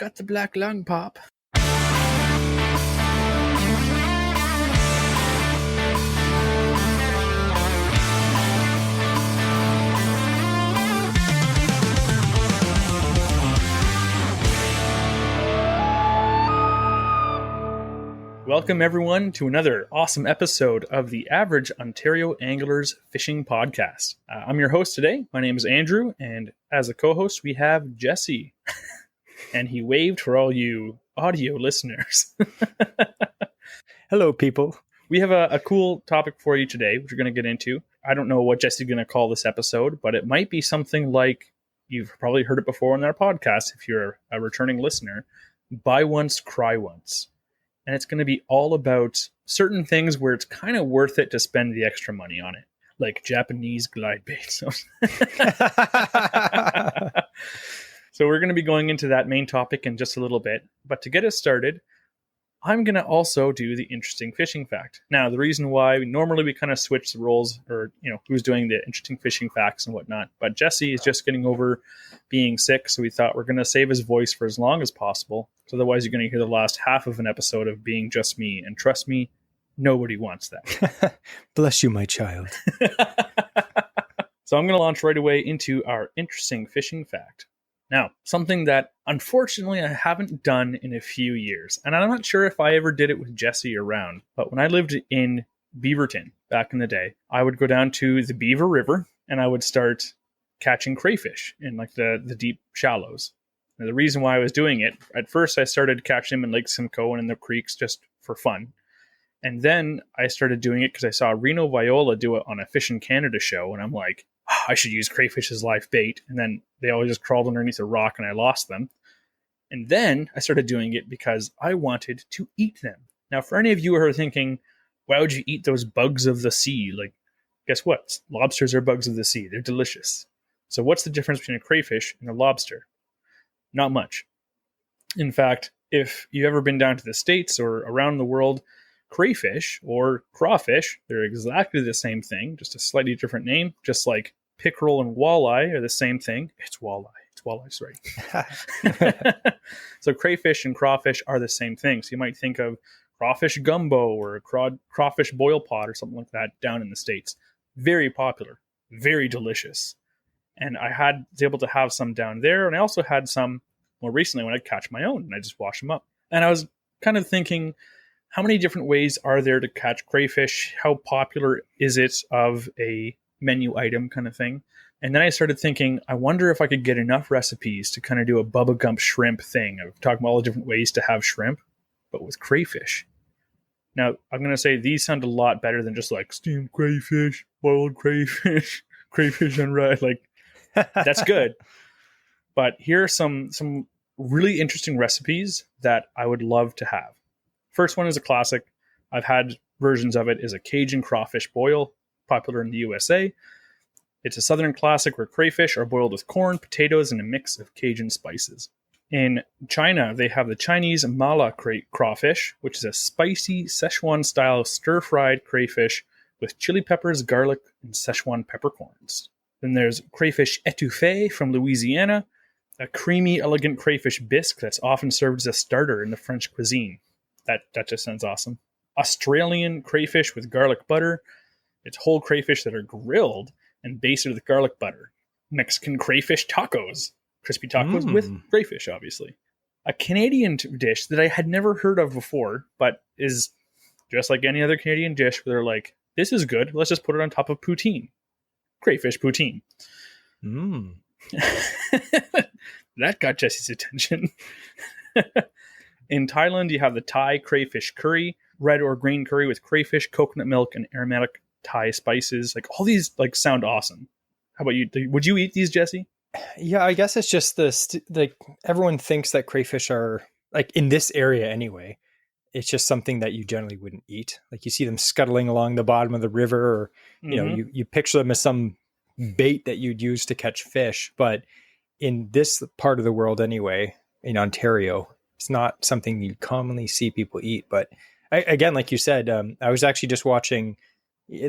got the black lung, Pop. Welcome, everyone, to another awesome episode of the Average Ontario Anglers Fishing Podcast. I'm your host today. My name is Andrew, and as a co-host, we have Jesse. And he waved for all you audio listeners. Hello, people. We have a cool topic for you today, which we're going to get into. I don't know what Jesse's going to call this episode, but it might be something like, you've probably heard it before on our podcast if you're a returning listener, Buy Once, Cry Once. And it's going to be all about certain things where it's kind of worth it to spend the extra money on it, like Japanese glide bait. So we're going to be going into that main topic in just a little bit. But to get us started, I'm going to also do the interesting fishing fact. Now, the reason why normally we kind of switch the roles, or who's doing the interesting fishing facts and whatnot. But Jesse is just getting over being sick, so we thought we're going to save his voice for as long as possible. So otherwise, you're going to hear the last half of an episode of being just me. And trust me, nobody wants that. Bless you, my child. So I'm going to launch right away into our interesting fishing fact. Now, something that unfortunately I haven't done in a few years, and I'm not sure if I ever did it with Jesse around, but when I lived in Beaverton back in the day, I would go down to the Beaver River and I would start catching crayfish in like the deep shallows. And the reason why I was doing it, at first I started catching them in Lake Simcoe and in the creeks just for fun. And then I started doing it because I saw Reno Viola do it on a Fish in Canada show, and I'm like, I should use crayfish as live bait. And then they all just crawled underneath a rock and I lost them. And then I started doing it because I wanted to eat them. Now, for any of you who are thinking, why would you eat those bugs of the sea? Like, guess what? Lobsters are bugs of the sea. They're delicious. So what's the difference between a crayfish and a lobster? Not much. In fact, if you've ever been down to the States or around the world, crayfish or crawfish, they're exactly the same thing, just a slightly different name, just like pickerel and walleye are the same thing. It's walleye. It's walleye, sorry. So crayfish and crawfish are the same thing. So you might think of crawfish gumbo or a crawfish boil pot or something like that down in the States. Very popular, very delicious. And I was able to have some down there. And I also had some more recently when I catch my own and I just wash them up. And I was kind of thinking, how many different ways are there to catch crayfish? How popular is it of a menu item kind of thing? And then I started thinking, I wonder if I could get enough recipes to kind of do a Bubba Gump shrimp thing of talking about all the different ways to have shrimp, but with crayfish. Now, I'm going to say these sound a lot better than just like steamed crayfish, boiled crayfish, crayfish on rice. Like, that's good. But here are some really interesting recipes that I would love to have. First one is a classic. I've had versions of it, is a Cajun crawfish boil, popular in the USA. It's a southern classic where crayfish are boiled with corn, potatoes, and a mix of Cajun spices. In China, they have the Chinese mala crawfish, which is a spicy Szechuan-style stir-fried crayfish with chili peppers, garlic, and Szechuan peppercorns. Then there's crayfish étouffée from Louisiana, a creamy, elegant crayfish bisque that's often served as a starter in the French cuisine. That just sounds awesome. Australian crayfish with garlic butter. It's whole crayfish that are grilled and basted with garlic butter. Mexican crayfish tacos. Crispy tacos with crayfish, obviously. A Canadian dish that I had never heard of before, but is just like any other Canadian dish where they're like, this is good, let's just put it on top of poutine. Crayfish poutine. That got Jesse's attention. In Thailand, you have the Thai crayfish curry, red or green curry with crayfish, coconut milk, and aromatic Thai spices. Like, all these sound awesome. How about you? Would you eat these, Jesse? Yeah, I guess it's just like everyone thinks that crayfish are like in this area anyway. It's just something that you generally wouldn't eat. Like you see them scuttling along the bottom of the river, or you picture them as some bait that you'd use to catch fish. But in this part of the world anyway, in Ontario, it's not something you commonly see people eat. But again, like you said, I was actually just watching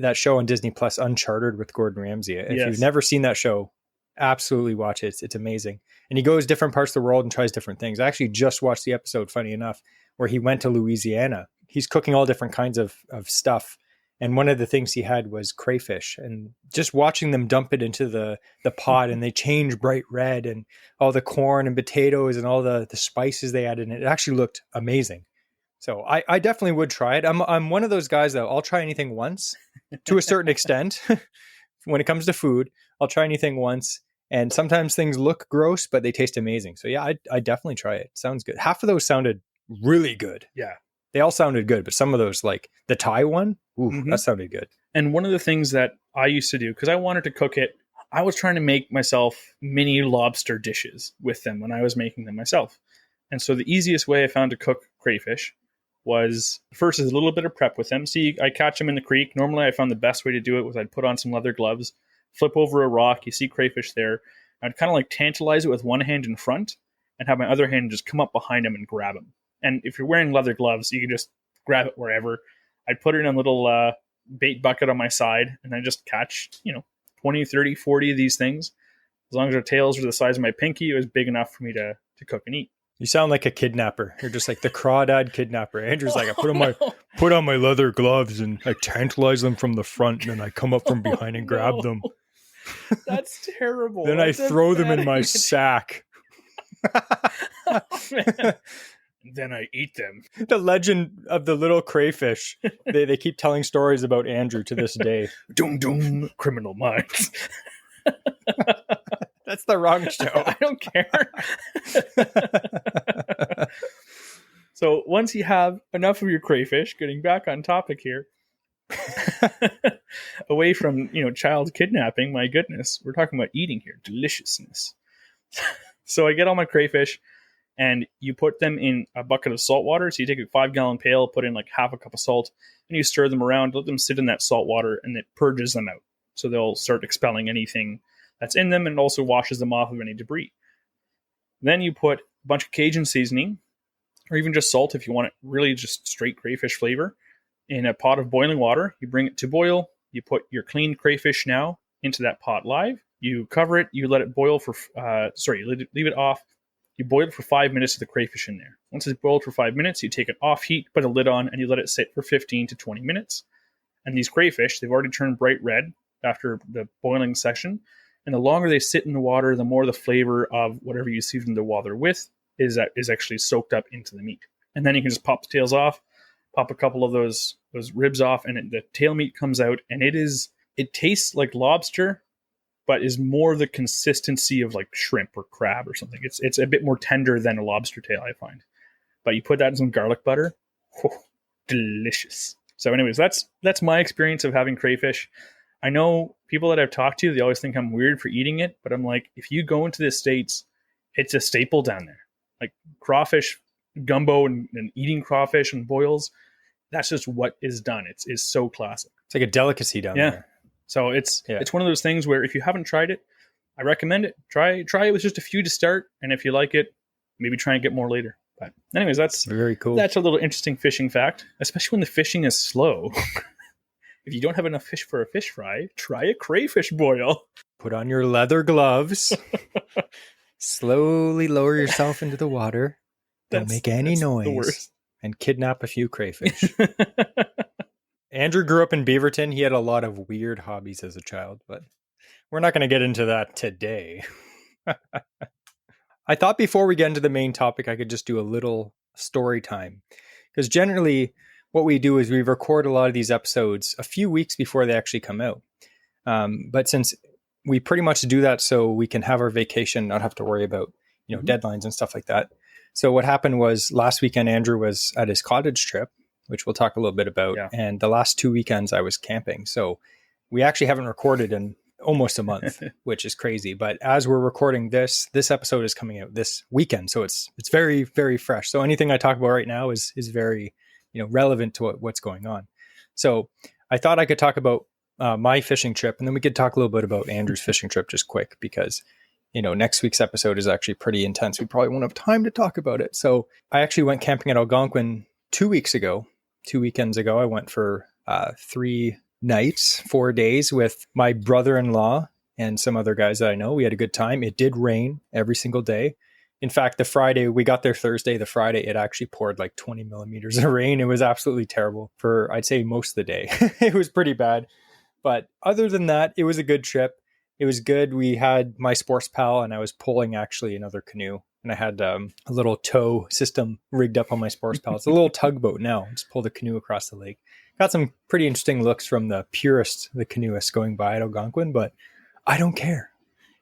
that show on Disney Plus, Uncharted with Gordon Ramsay. If you've never seen that show, Absolutely watch it. It's amazing. And he goes different parts of the world and tries different things. I actually just watched the episode, funny enough, where he went to Louisiana. He's cooking all different kinds of stuff. And one of the things he had was crayfish. And just watching them dump it into the pot and they change bright red and all the corn and potatoes and all the spices they added in it actually looked amazing. So I definitely would try it. I'm one of those guys, though. I'll try anything once to a certain extent. When it comes to food, I'll try anything once. And sometimes things look gross, but they taste amazing. So yeah, I definitely try it. Sounds good. Half of those sounded really good. Yeah. They all sounded good, but some of those, like the Thai one, that sounded good. And one of the things that I used to do, because I wanted to cook it, I was trying to make myself mini lobster dishes with them when I was making them myself. And so the easiest way I found to cook crayfish was, first is a little bit of prep with them. See, I catch them in the creek. Normally I found the best way to do it was I'd put on some leather gloves, flip over a rock, you see crayfish there. I'd kind of like tantalize it with one hand in front and have my other hand just come up behind them and grab them. And if you're wearing leather gloves, you can just grab it wherever. I'd put it in a little bait bucket on my side and then just catch, 20, 30, 40 of these things. As long as their tails were the size of my pinky, it was big enough for me to cook and eat. You sound like a kidnapper. You're just like the crawdad kidnapper. Andrew's like, I put on my leather gloves and I tantalize them from the front, and then I come up from behind and grab them. That's terrible. Then I throw them in my sack. Then I eat them. The legend of the little crayfish. They keep telling stories about Andrew to this day. Doom, doom, Criminal Minds. That's the wrong show. I don't care. So once you have enough of your crayfish, getting back on topic here, away from, child kidnapping, my goodness, we're talking about eating here, deliciousness. So I get all my crayfish and you put them in a bucket of salt water. So you take a 5-gallon pail, put in like half a cup of salt, and you stir them around, let them sit in that salt water, and it purges them out. So they'll start expelling anything that's in them and also washes them off of any debris. Then you put a bunch of Cajun seasoning, or even just salt if you want it really just straight crayfish flavor, in a pot of boiling water. You bring it to boil. You put your cleaned crayfish now into that pot live. You cover it. You let it boil for, leave it off. You boil it for 5 minutes with the crayfish in there. Once it's boiled for 5 minutes, you take it off heat, put a lid on, and you let it sit for 15 to 20 minutes. And these crayfish, they've already turned bright red after the boiling session. And the longer they sit in the water, the more the flavor of whatever you season the water with is actually soaked up into the meat. And then you can just pop the tails off, pop a couple of those ribs off, and the tail meat comes out. And it tastes like lobster, but is more the consistency of like shrimp or crab or something. It's a bit more tender than a lobster tail, I find. But you put that in some garlic butter, delicious. So anyways, that's my experience of having crayfish. I know people that I've talked to, they always think I'm weird for eating it, but I'm like, if you go into the States, it's a staple down there. Like crawfish, gumbo, and eating crawfish and boils, that's just what is done. It's so classic. It's like a delicacy down there. So it's one of those things where if you haven't tried it, I recommend it. Try it with just a few to start, and if you like it, maybe try and get more later. But anyways, that's very cool. That's a little interesting fishing fact, especially when the fishing is slow. If you don't have enough fish for a fish fry, try a crayfish boil. Put on your leather gloves. Slowly lower yourself into the water. Don't make any noise. And kidnap a few crayfish. Andrew grew up in Beaverton. He had a lot of weird hobbies as a child, but we're not going to get into that today. I thought before we get into the main topic, I could just do a little story time. Because generally, what we do is we record a lot of these episodes a few weeks before they actually come out. But since we pretty much do that so we can have our vacation, not have to worry about, deadlines and stuff like that. So what happened was last weekend, Andrew was at his cottage trip, which we'll talk a little bit about. Yeah. And the last 2 weekends I was camping. So we actually haven't recorded in almost a month, which is crazy. But as we're recording this episode is coming out this weekend. So it's very, very fresh. So anything I talk about right now is very, relevant to what's going on. So I thought I could talk about my fishing trip, and then we could talk a little bit about Andrew's fishing trip just quick, because, next week's episode is actually pretty intense. We probably won't have time to talk about it. So I actually went camping at Algonquin 2 weekends ago. I went for 3 nights, 4 days with my brother-in-law and some other guys that I know. We had a good time. It did rain every single day. In fact, the Friday, we got there Thursday. The Friday, it actually poured like 20 millimeters of rain. It was absolutely terrible for, I'd say, most of the day. It was pretty bad. But other than that, it was a good trip. It was good. We had my sports pal, and I was pulling actually another canoe. And I had a little tow system rigged up on my sports pal. It's a little tugboat now. Just pull the canoe across the lake. Got some pretty interesting looks from the purists, the canoeists going by at Algonquin, but I don't care.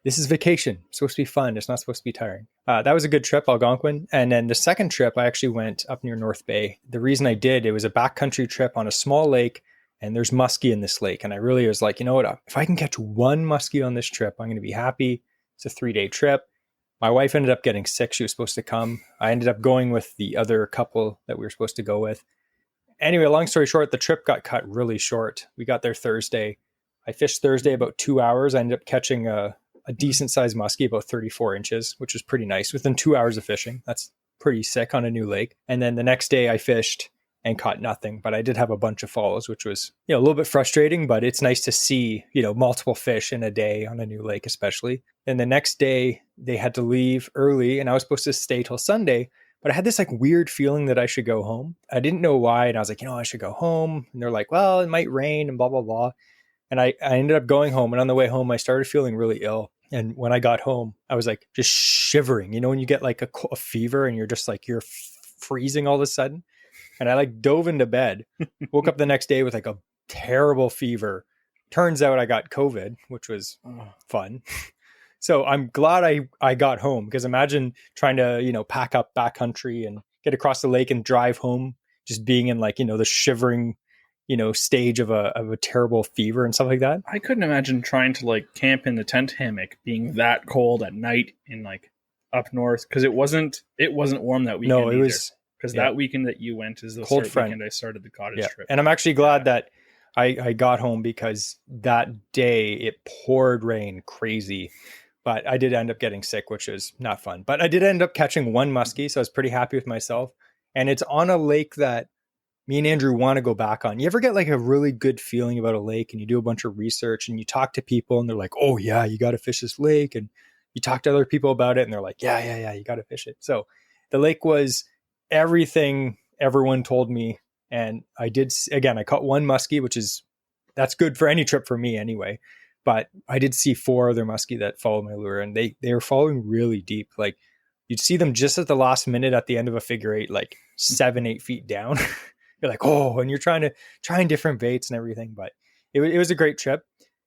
This is vacation. It's supposed to be fun. It's not supposed to be tiring. That was a good trip, Algonquin. And then the second trip, I actually went up near North Bay. The reason I did, it was a backcountry trip on a small lake, and there's muskie in this lake. And I really was like, you know what? If I can catch one muskie on this trip, I'm going to be happy. It's a 3-day trip. My wife ended up getting sick. She was supposed to come. I ended up going with the other couple that we were supposed to go with. Anyway, long story short, the trip got cut really short. We got there Thursday. I fished Thursday about 2 hours. I ended up catching a decent sized muskie, about 34 inches, which was pretty nice within 2 hours of fishing. That's pretty sick on a new lake. And then the next day I fished and caught nothing, but I did have a bunch of falls, which was, a little bit frustrating, but it's nice to see, multiple fish in a day on a new lake, especially. And the next day they had to leave early, and I was supposed to stay till Sunday, but I had this like weird feeling that I should go home. I didn't know why. And I was like, I should go home. And they're like, well, it might rain and blah, blah, blah. And I ended up going home. And on the way home, I started feeling really ill. And when I got home, I was like just shivering. When you get like a fever and you're just like, you're freezing all of a sudden. And I like dove into bed, woke up the next day with like a terrible fever. Turns out I got COVID, which was fun. So I'm glad I got home, because imagine trying to, pack up backcountry and get across the lake and drive home, just being in like, the shivering, stage of a terrible fever and stuff like that. I couldn't imagine trying to like camp in the tent hammock being that cold at night in like up north, because it wasn't warm that weekend. No, it was, because that weekend that you went is the cold weekend I started the cottage trip. And I'm actually glad that I got home, because that day it poured rain crazy. But I did end up getting sick, which is not fun. But I did end up catching one muskie, so I was pretty happy with myself. And it's on a lake that me and Andrew want to go back on. You ever get like a really good feeling about a lake, and you do a bunch of research and you talk to people and they're like, oh yeah, you got to fish this lake. And you talk to other people about it and they're like, yeah, you got to fish it. So the lake was everything everyone told me. And I caught one muskie, that's good for any trip for me anyway. But I did see 4 other muskie that followed my lure, and they were following really deep. Like you'd see them just at the last minute at the end of a figure 8, like 7-8 feet down. You're like, oh, and you're trying different baits and everything. But it was a great trip.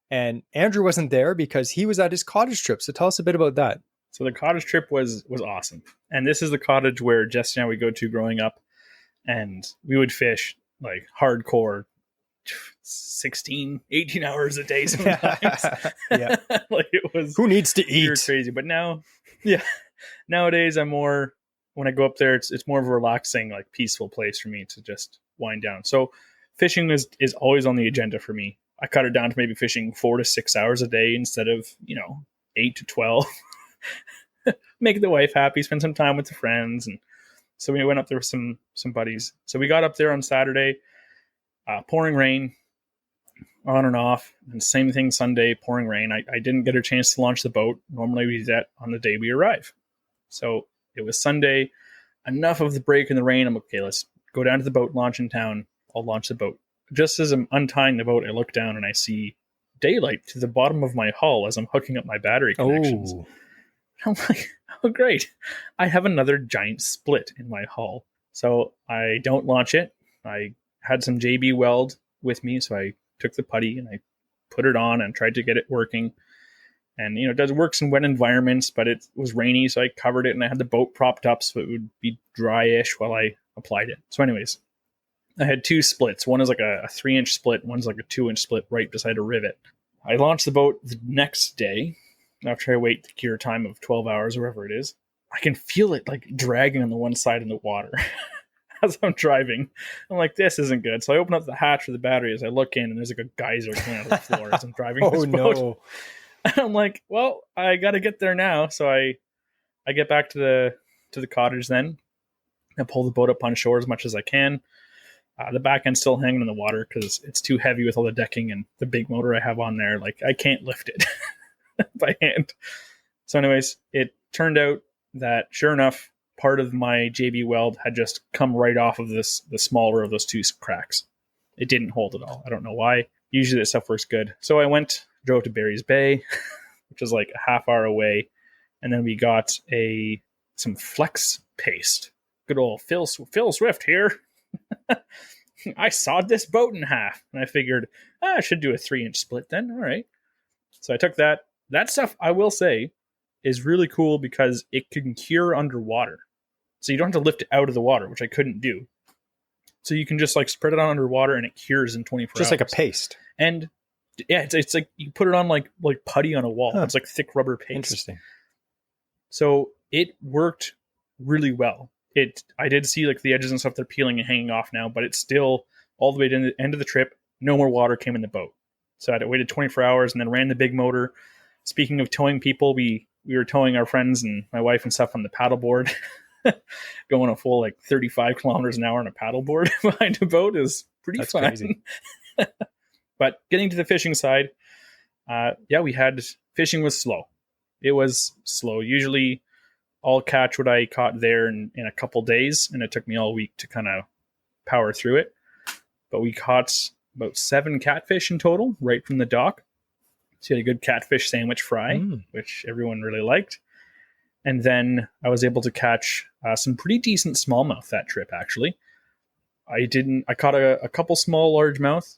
And Andrew wasn't there because he was at his cottage trip. So tell us a bit about that. So the cottage trip was awesome. And this is the cottage where Jesse and I would go to growing up, and we would fish like hardcore 16, 18 hours a day sometimes. Yeah. Like it was, who needs to eat? Crazy. But nowadays when I go up there, it's more of a relaxing, like peaceful place for me to just wind down. So fishing is always on the agenda for me. I cut it down to maybe fishing 4 to 6 hours a day instead of 8 to 12. Make the wife happy, spend some time with the friends. And so we went up there with some buddies. So we got up there on Saturday, pouring rain on and off, and same thing Sunday, pouring rain. I didn't get a chance to launch the boat. Normally we do that on the day we arrive. So it was Sunday, enough of the break in the rain. I'm okay, let's go down to the boat launch in town. I'll launch the boat. Just as I'm untying the boat, I look down and I see daylight to the bottom of my hull as I'm hooking up my battery connections. Oh. I'm like, oh great, I have another giant split in my hull. So I don't launch it. I had some JB weld with me, so I took the putty and I put it on and tried to get it working. And it does works in wet environments, but it was rainy, so I covered it and I had the boat propped up so it would be dry-ish while I applied it. So anyways, I had 2 splits. One is like a 3-inch split, one's like a 2-inch split right beside a rivet. I launched the boat the next day after I wait the cure time of 12 hours or whatever it is. I can feel it like dragging on the one side in the water as I'm driving. I'm like, this isn't good. So I open up the hatch for the battery as I look in, and there's like a geyser coming out of the floor as I'm driving this boat. No. And I'm like, well, I got to get there now. So I get back to the cottage then. I pull the boat up on shore as much as I can. The back end's still hanging in the water because it's too heavy with all the decking and the big motor I have on there. Like, I can't lift it. by hand. So anyways, it turned out that sure enough, part of my JB weld had just come right off of the smaller of those two cracks. It didn't hold at all. I don't know why. Usually that stuff works good. So I drove to Barry's Bay, which is like a half hour away. And then we got some flex paste. Good old Phil Swift here. I sawed this boat in half. And I figured, I should do a 3-inch split then. All right. So I took that. That stuff, I will say, is really cool because it can cure underwater. So you don't have to lift it out of the water, which I couldn't do. So you can just like spread it on underwater and it cures in 24 hours. Just like a paste. And yeah, it's like you put it on like putty on a wall. It's like thick rubber paste. Interesting. So it worked really well. I did see like the edges and stuff, they're peeling and hanging off now, but it's still all the way to the end of the trip. No more water came in the boat. So I waited 24 hours and then ran the big motor. Speaking of towing people, we were towing our friends and my wife and stuff on the paddleboard. Going a full like 35 kilometers an hour on a paddleboard behind a boat is pretty fun. Crazy. But getting to the fishing side, fishing was slow. It was slow. Usually I'll catch what I caught there in a couple days, and it took me all week to kind of power through it. But we caught about 7 catfish in total right from the dock. So you had a good catfish sandwich fry, which everyone really liked. And then I was able to catch some pretty decent smallmouth that trip, actually. I caught a couple small largemouth,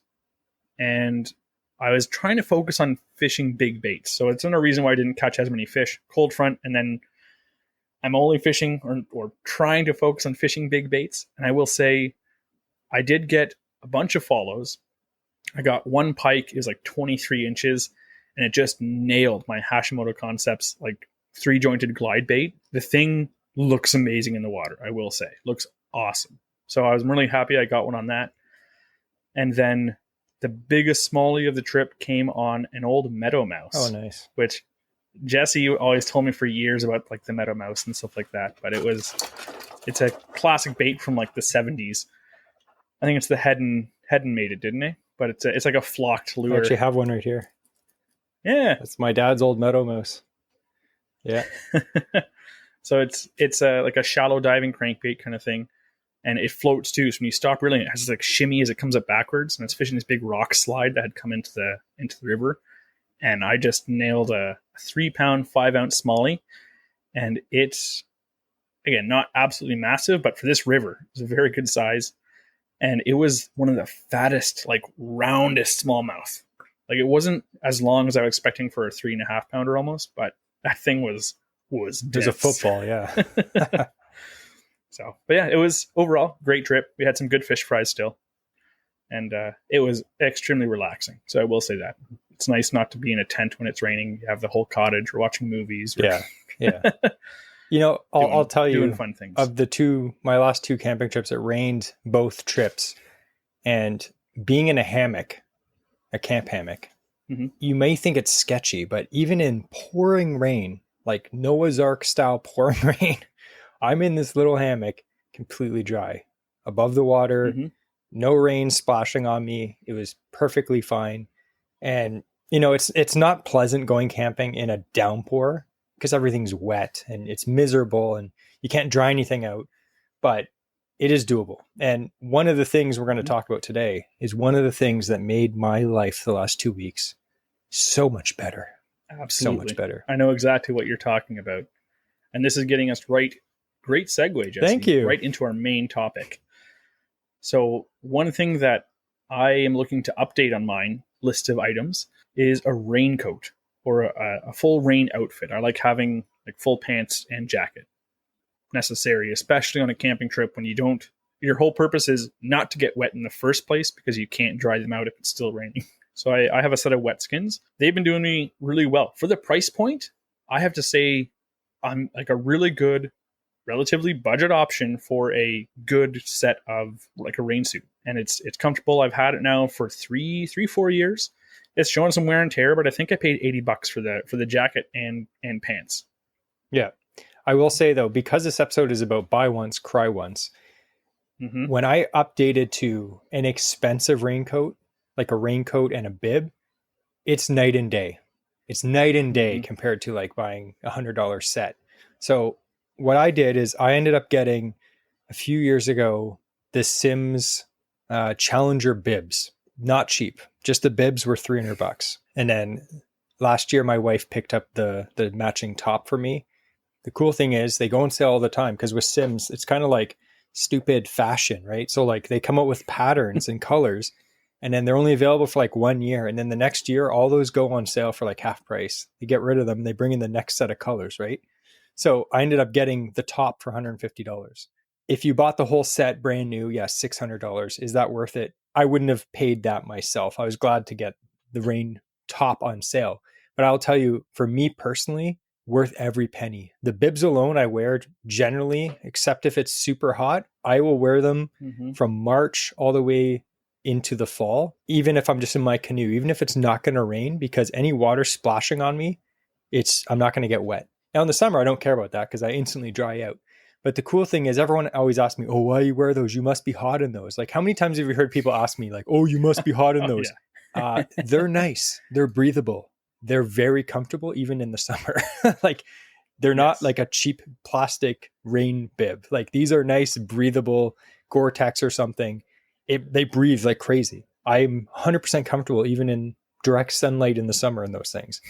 and I was trying to focus on fishing big baits. So it's another reason why I didn't catch as many fish. Cold front, and then I'm only fishing or trying to focus on fishing big baits. And I will say I did get a bunch of follows. I got one pike, it was like 23 inches, and it just nailed my Hashimoto Concepts, like 3-jointed glide bait. The thing looks amazing in the water, I will say. Looks awesome. So I was really happy I got one on that. And then the biggest smallie of the trip came on an old meadow mouse. Oh, nice. Which Jesse always told me for years about like the meadow mouse and stuff like that. But it's a classic bait from like the 70s. I think it's the Hedden made it, didn't it? But it's like a flocked lure. I actually have one right here. Yeah. That's my dad's old meadow mouse. Yeah. So it's like a shallow diving crankbait kind of thing. And it floats too. So when you stop reeling, it has this like shimmy as it comes up backwards. And it's fishing this big rock slide that had come into the river. And I just nailed a 3-pound, 5-ounce smallie. And it's, again, not absolutely massive, but for this river, it's a very good size. And it was one of the fattest, like roundest smallmouth. Like it wasn't as long as I was expecting for a 3.5 pounder almost, but that thing was dense. It was a football, yeah. So, but yeah, it was overall great trip. We had some good fish fries still, and it was extremely relaxing. So I will say that it's nice not to be in a tent when it's raining. You have the whole cottage or watching movies. Yeah. You know, I'll tell you, fun things. Of my last 2 camping trips, it rained both trips, and being in a hammock, a camp hammock, you may think it's sketchy, but even in pouring rain, like Noah's Ark style pouring rain, I'm in this little hammock, completely dry, above the water, no rain splashing on me. It was perfectly fine. And, you know, it's not pleasant going camping in a downpour because everything's wet and it's miserable and you can't dry anything out, but it is doable. And one of the things we're going to talk about today is one of the things that made my life the last 2 weeks so much better. Absolutely. So much better. I know exactly what you're talking about. And this is getting us great segue, Jesse. Thank you. Right into our main topic. So one thing that I am looking to update on mine list of items is a raincoat or a full rain outfit. I like having like full pants and jacket. Necessary, especially on a camping trip when your whole purpose is not to get wet in the first place because you can't dry them out if it's still raining. So I have a set of wet skins. They've been doing me really well. For the price point, I have to say I'm like a really good, relatively budget option for a good set of like a rain suit. And it's comfortable. I've had it now for 4 years. It's showing some wear and tear, but I think I paid $80 for the jacket and pants. Yeah. I will say though, because this episode is about buy once, cry once, when I updated to an expensive raincoat, like a raincoat and a bib, it's night and day. It's night and day Mm-hmm. compared to like buying $100 set. So what I did is I ended up getting a few years ago the Sims Challenger bibs. Not cheap. Just the bibs were $300. And then last year my wife picked up the matching top for me. The cool thing is they go on sale all the time, because with Sims it's kind of like stupid fashion, right? So like they come out with patterns and colors, and then they're only available for like 1 year, and then the next year all those go on sale for like half price. They get rid of them, they bring in the next set of colors, right? So I ended up getting the top for $150. If you bought the whole set brand new, yes, $600. Is that worth it? I wouldn't have paid that myself. I was glad to get the rain top on sale. But I'll tell you, for me personally, worth every penny. The bibs alone I wear generally, except if it's super hot, I will wear them from March all the way into the fall, even if I'm just in my canoe, even if it's not going to rain, because any water splashing on me, I'm not going to get wet. Now in the summer, I don't care about that because I instantly dry out. But the cool thing is everyone always asks me, oh, why you wear those? You must be hot in those. Like, how many times have you heard people ask me like, oh, you must be hot in those? They're nice. They're breathable. They're very comfortable even in the summer. Like, they're not like a cheap plastic rain bib. Like, these are nice, breathable Gore-Tex or something. They breathe like crazy. I'm 100% comfortable even in direct sunlight in the summer in those things.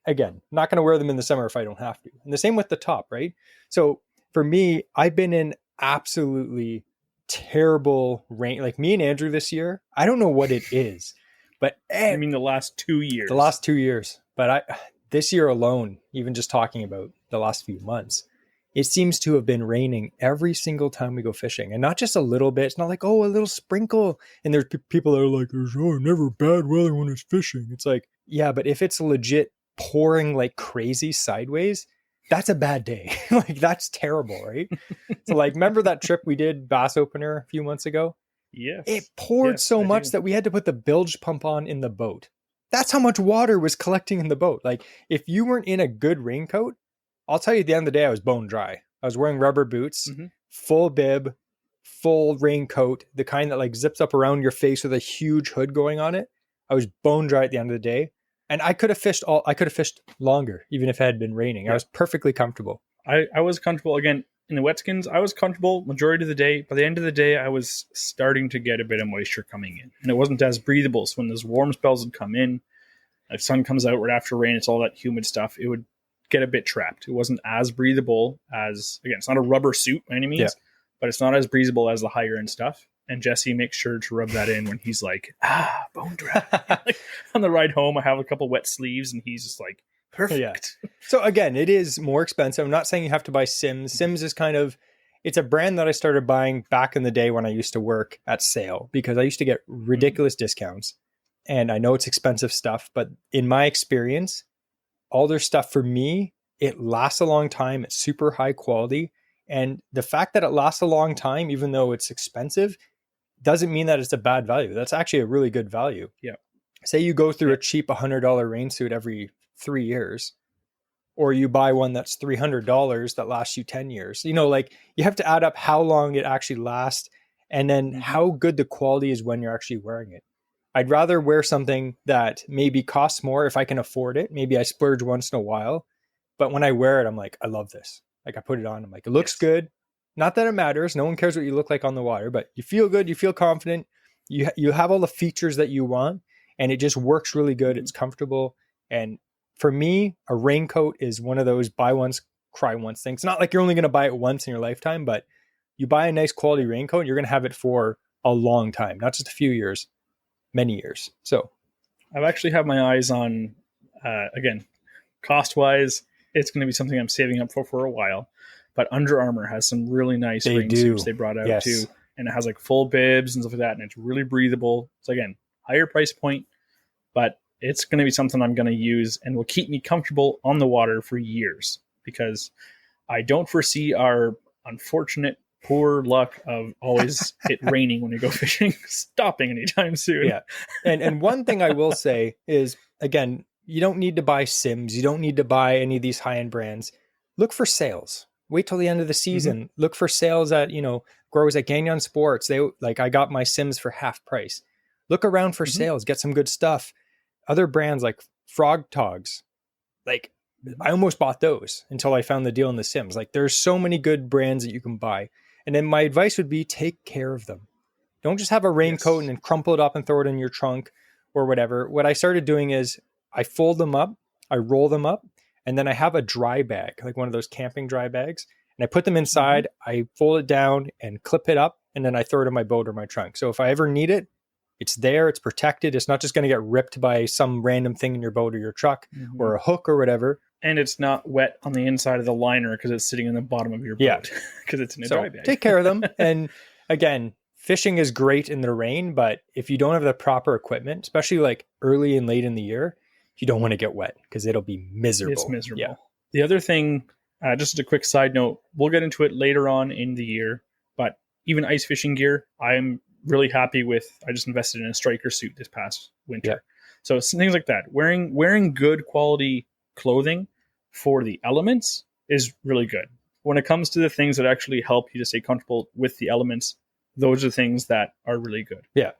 Again, not going to wear them in the summer if I don't have to. And the same with the top, right? So for me, I've been in absolutely terrible rain. Like me and Andrew this year, I don't know what it is, but I mean the last 2 years. The last 2 years. But this year alone, even just talking about the last few months, it seems to have been raining every single time we go fishing. And not just a little bit. It's not like, oh, a little sprinkle. And there's people that are like, oh, never bad weather when it's fishing. It's like, yeah, but if it's legit pouring like crazy sideways, that's a bad day. Like, that's terrible, right? So like, remember that trip we did bass opener a few months ago? Yes. It poured so much that we had to put the bilge pump on in the boat. That's how much water was collecting in the boat. Like, if you weren't in a good raincoat, I'll tell you at the end of the day, I was bone dry. I was wearing rubber boots, full bib, full raincoat, the kind that like zips up around your face with a huge hood going on it. I was bone dry at the end of the day. And I could have fished longer, even if it had been raining. I was perfectly comfortable. I was comfortable. Again, in the wet skins, I was comfortable majority of the day. By the end of the day, I was starting to get a bit of moisture coming in. And it wasn't as breathable. So when those warm spells would come in, if sun comes out right after rain, it's all that humid stuff, it would get a bit trapped. It wasn't as breathable as, again, it's not a rubber suit by any means, but it's not as breathable as the higher end stuff. And Jesse makes sure to rub that in when he's like, bone dry. Like, on the ride home, I have a couple wet sleeves and he's just like, perfect. Yeah. So again, it is more expensive. I'm not saying you have to buy Sims. Sims is it's a brand that I started buying back in the day when I used to work at sale, because I used to get ridiculous discounts. And I know it's expensive stuff, but in my experience, all their stuff for me, it lasts a long time. It's super high quality. And the fact that it lasts a long time, even though it's expensive, doesn't mean that it's a bad value. That's actually a really good value. Yeah. Say you go through a cheap $100 rain suit every 3 years, or you buy one that's $300 that lasts you 10 years. You know, like, you have to add up how long it actually lasts and then how good the quality is when you're actually wearing it. I'd rather wear something that maybe costs more if I can afford it. Maybe I splurge once in a while, but when I wear it, I'm like, I love this. Like, I put it on, I'm like, it looks good. Not that it matters. No one cares what you look like on the water, but you feel good. You feel confident. You have all the features that you want, and it just works really good. It's comfortable. And for me, a raincoat is one of those buy once, cry once things. It's not like you're only going to buy it once in your lifetime, but you buy a nice quality raincoat, you're going to have it for a long time, not just a few years, many years. So I've actually had my eyes on, again, cost wise, it's going to be something I'm saving up for a while. But Under Armour has some really nice rain suits they brought out too. And it has like full bibs and stuff like that. And it's really breathable. So again, higher price point, but it's going to be something I'm going to use and will keep me comfortable on the water for years, because I don't foresee our unfortunate poor luck of always it raining when we go fishing stopping anytime soon. Yeah. And one thing I will say is, again, you don't need to buy Sims. You don't need to buy any of these high-end brands. Look for sales. Wait till the end of the season. Look for sales at, growers at Gagnon Sports. I got my Sims for half price. Look around for sales. Get some good stuff. Other brands like Frog Togs. like I almost bought those until I found the deal in The Sims. Like there's so many good brands that you can buy. And then my advice would be take care of them. Don't just have a raincoat Yes. and crumple it up and throw it in your trunk or whatever. What I started doing is I fold them up, I roll them up, and then I have a dry bag, like one of those camping dry bags. And I put them inside, I fold it down and clip it up, and then I throw it in my boat or my trunk. So if I ever need it, it's there, it's protected. It's not just going to get ripped by some random thing in your boat or your truck or a hook or whatever. And it's not wet on the inside of the liner because it's sitting in the bottom of your boat because it's in a dry bag. Take care of them. And again, fishing is great in the rain, but if you don't have the proper equipment, especially like early and late in the year, you don't want to get wet because it'll be miserable. It's miserable. Yeah. The other thing, just as a quick side note, we'll get into it later on in the year, but even ice fishing gear, I'm really happy with. I just invested in a striker suit this past winter. Yeah. So some things like that. Wearing good quality clothing for the elements is really good. When it comes to the things that actually help you to stay comfortable with the elements, those are things that are really good. Yeah.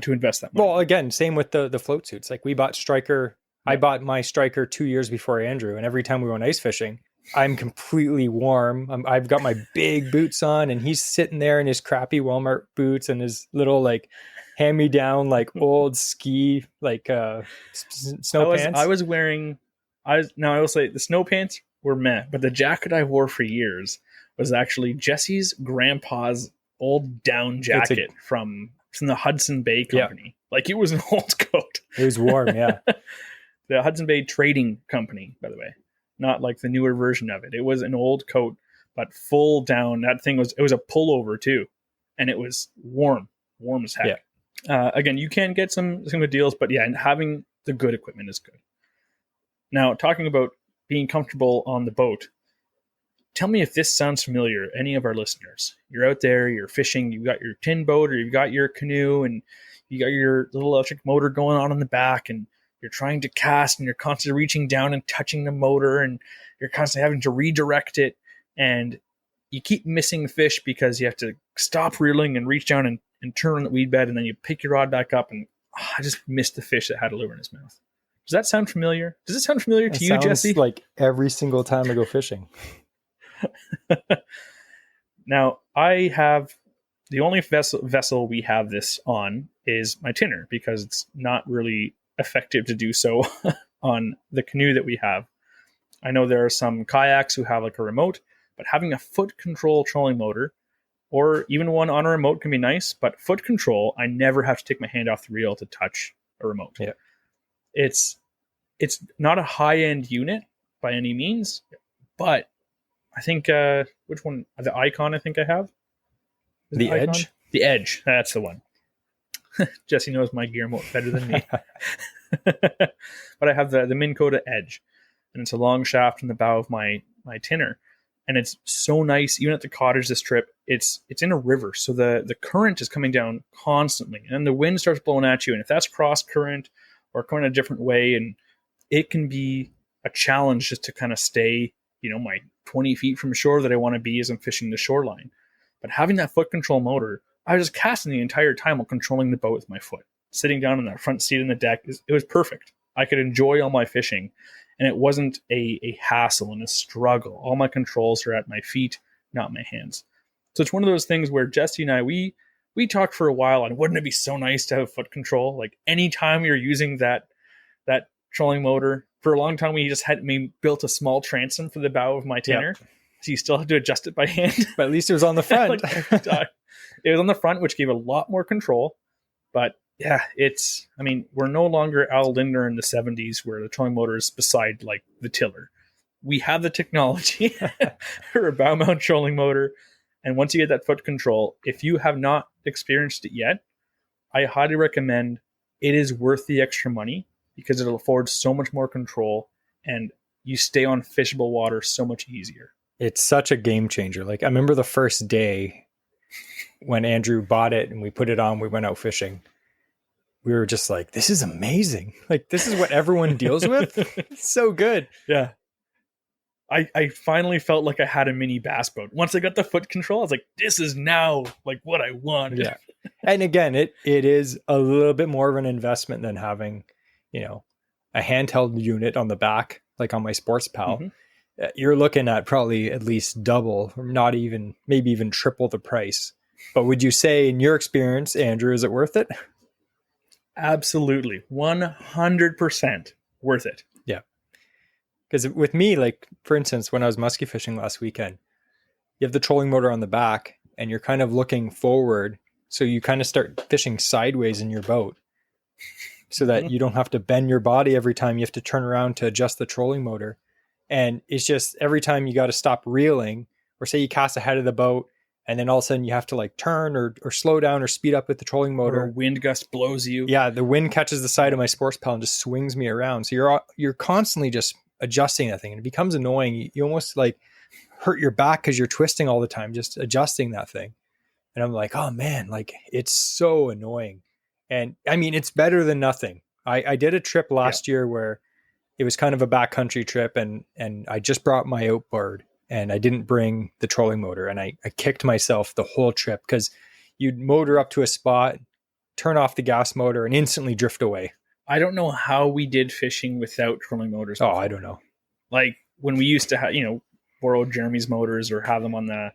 To invest that money. Well, again, same with the float suits. Like we bought Striker. I bought my Striker 2 years before Andrew. And every time we went ice fishing, I'm completely warm. I've got my big boots on and he's sitting there in his crappy Walmart boots and his little like hand-me-down like old ski like snow pants. I was wearing I will say the snow pants were meh, but the jacket I wore for years was actually Jesse's grandpa's old down jacket from the Hudson Bay Company. Yeah. Like it was an old coat. It was warm, yeah. The Hudson Bay Trading Company, by the way, not like the newer version of it. It was an old coat, but full down. That thing it was a pullover too, and it was warm as heck. Yeah. Again, you can get some good deals, but yeah, and having the good equipment is good. Now, talking about being comfortable on the boat, tell me if this sounds familiar, any of our listeners. You're out there, you're fishing, you've got your tin boat or you've got your canoe and you got your little electric motor going on in the back and you're trying to cast and you're constantly reaching down and touching the motor and you're constantly having to redirect it and you keep missing fish because you have to stop reeling and reach down and turn on the weed bed and then you pick your rod back up and I just missed the fish that had a lure in his mouth. Does that sound familiar? Does it sound familiar to you, Jesse? Like every single time I go fishing. Now, I have the only vessel we have this on is my tinner because it's not really effective to do so on the canoe that we have. I know there are some kayaks who have like a remote, but having a foot control trolling motor or even one on a remote can be nice, but foot control, I never have to take my hand off the reel to touch a remote. Yeah. It's not a high-end unit by any means, but I think which one? The Icon I think I have. The Edge? The Edge. That's the one. Jesse knows my gear better than me. But I have the Minn Kota Edge, and it's a long shaft in the bow of my tinner, and it's so nice. Even at the cottage this trip, it's in a river, so the current is coming down constantly, and the wind starts blowing at you, and if that's cross current or going a different way, and it can be a challenge just to kind of stay, my 20 feet from shore that I want to be as I'm fishing the shoreline. But having that foot control motor, I was just casting the entire time while controlling the boat with my foot. Sitting down in that front seat in the deck, it was perfect. I could enjoy all my fishing, and it wasn't a hassle and a struggle. All my controls are at my feet, not my hands. So it's one of those things where Jesse and I, we talked for a while, and wouldn't it be so nice to have foot control? Like anytime you're using that trolling motor, for a long time we just built a small transom for the bow of my tinner. Yep. So you still had to adjust it by hand. But at least it was on the front. It was on the front, which gave a lot more control. But yeah, we're no longer Al Lindner in the 70s where the trolling motor is beside like the tiller. We have the technology for a bow mount trolling motor. And once you get that foot control, if you have not experienced it yet, I highly recommend. It is worth the extra money because it'll afford so much more control and you stay on fishable water so much easier. It's such a game changer. Like I remember the first day when Andrew bought it and we put it on, we went out fishing. We were just like, this is amazing. Like this is what everyone deals with. It's so good. Yeah. I finally felt like I had a mini bass boat. Once I got the foot control, I was like, this is now like what I wanted. Yeah. And again, it is a little bit more of an investment than having, a handheld unit on the back like on my Sports Pal, Mm-hmm. you're looking at probably at least double, or not even, maybe even triple the price. But would you say, in your experience, Andrew, is it worth it? Absolutely. 100% worth it. Yeah. Because with me, like, for instance, when I was musky fishing last weekend, you have the trolling motor on the back and you're kind of looking forward. So you kind of start fishing sideways in your boat so that you don't have to bend your body every time you have to turn around to adjust the trolling motor. And it's just every time you got to stop reeling, or say you cast ahead of the boat and then all of a sudden you have to like turn or slow down or speed up with the trolling motor. Or a wind gust blows you. Yeah, the wind catches the side of my Sports Pal and just swings me around. So you're constantly just adjusting that thing, and it becomes annoying. You almost like hurt your back because you're twisting all the time, just adjusting that thing. And I'm like, oh man, like it's so annoying. And I mean, it's better than nothing. I did a trip last year where it was kind of a backcountry trip, and I just brought my outboard and I didn't bring the trolling motor, and I kicked myself the whole trip because you'd motor up to a spot, turn off the gas motor, and instantly drift away. I don't know how we did fishing without trolling motors before. Oh, I don't know. Like when we used to have, borrow Jeremy's motors or have them on the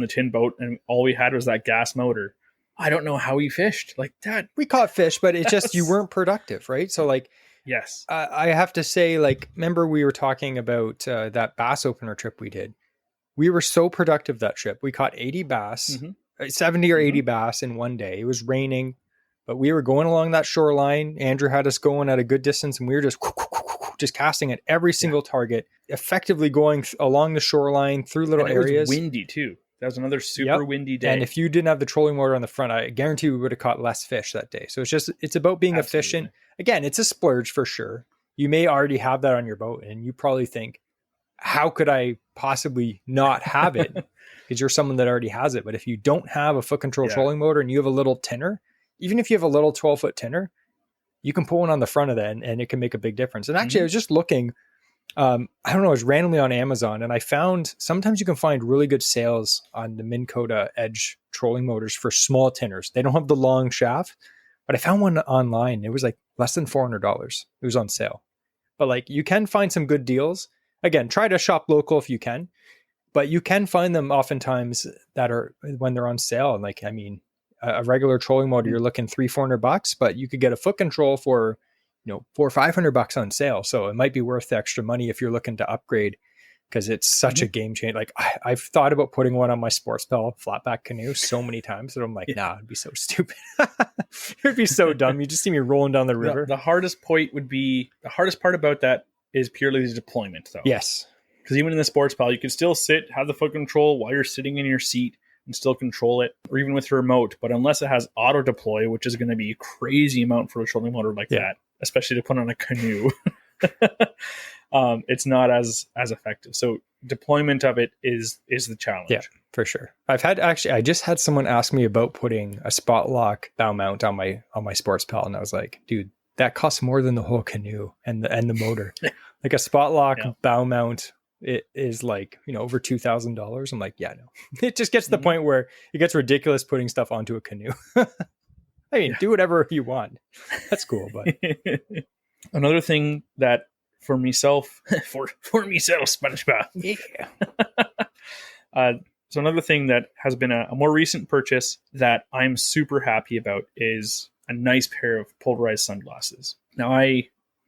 tin boat, and all we had was that gas motor. I don't know how we fished like that. We caught fish, but it's just, you weren't productive, right? So like, yes, I have to say, like, remember we were talking about that bass opener trip we did? We were so productive that trip. We caught 80 bass, 70 or 80 bass in one day. It was raining, but we were going along that shoreline. Andrew had us going at a good distance, and we were just casting at every single target, effectively going along the shoreline through little areas. It was windy too. That was another super windy day. And if you didn't have the trolling motor on the front, I guarantee we would have caught less fish that day. So it's about being efficient. Again, it's a splurge for sure. You may already have that on your boat, and you probably think, how could I possibly not have it? Because you're someone that already has it. But if you don't have a foot control trolling motor and you have a little tinner, even if you have a little 12-foot tinner, you can pull one on the front of that, and it can make a big difference. And actually, I was just looking, I don't know, I was randomly on Amazon, and I found sometimes you can find really good sales on the Minn Kota Edge trolling motors for small tinners. They don't have the long shaft, but I found one online. It was like less than $400. It was on sale. But like, you can find some good deals. Again, try to shop local if you can, but you can find them oftentimes that are when they're on sale. And like, I mean, a regular trolling motor, you're looking $300-400, but you could get a foot control for, $400 or $500 on sale. So it might be worth the extra money if you're looking to upgrade, because it's such a game changer. Like I've thought about putting one on my Sports Pal flatback canoe so many times that I'm like, nah, it'd be so stupid. It would be so dumb. You just see me rolling down the river. The hardest part about that is purely the deployment, though. Yes. Because even in the Sports Pal, you can still sit, have the foot control while you're sitting in your seat and still control it, or even with the remote. But unless it has auto deploy, which is going to be a crazy amount for a trolling motor like that, especially to put on a canoe, it's not as effective. So deployment of it is the challenge. Yeah, for sure. I just had someone ask me about putting a spot lock bow mount on my Sports Pal, and I was like, dude, that costs more than the whole canoe and the motor. Like a spot lock bow mount, it is like, over $2,000. I'm like, yeah, no. It just gets to the point where it gets ridiculous putting stuff onto a canoe. I mean, do whatever you want. That's cool, but another thing that for myself, SpongeBob. Yeah. So another thing that has been a more recent purchase that I'm super happy about is a nice pair of polarized sunglasses. Now,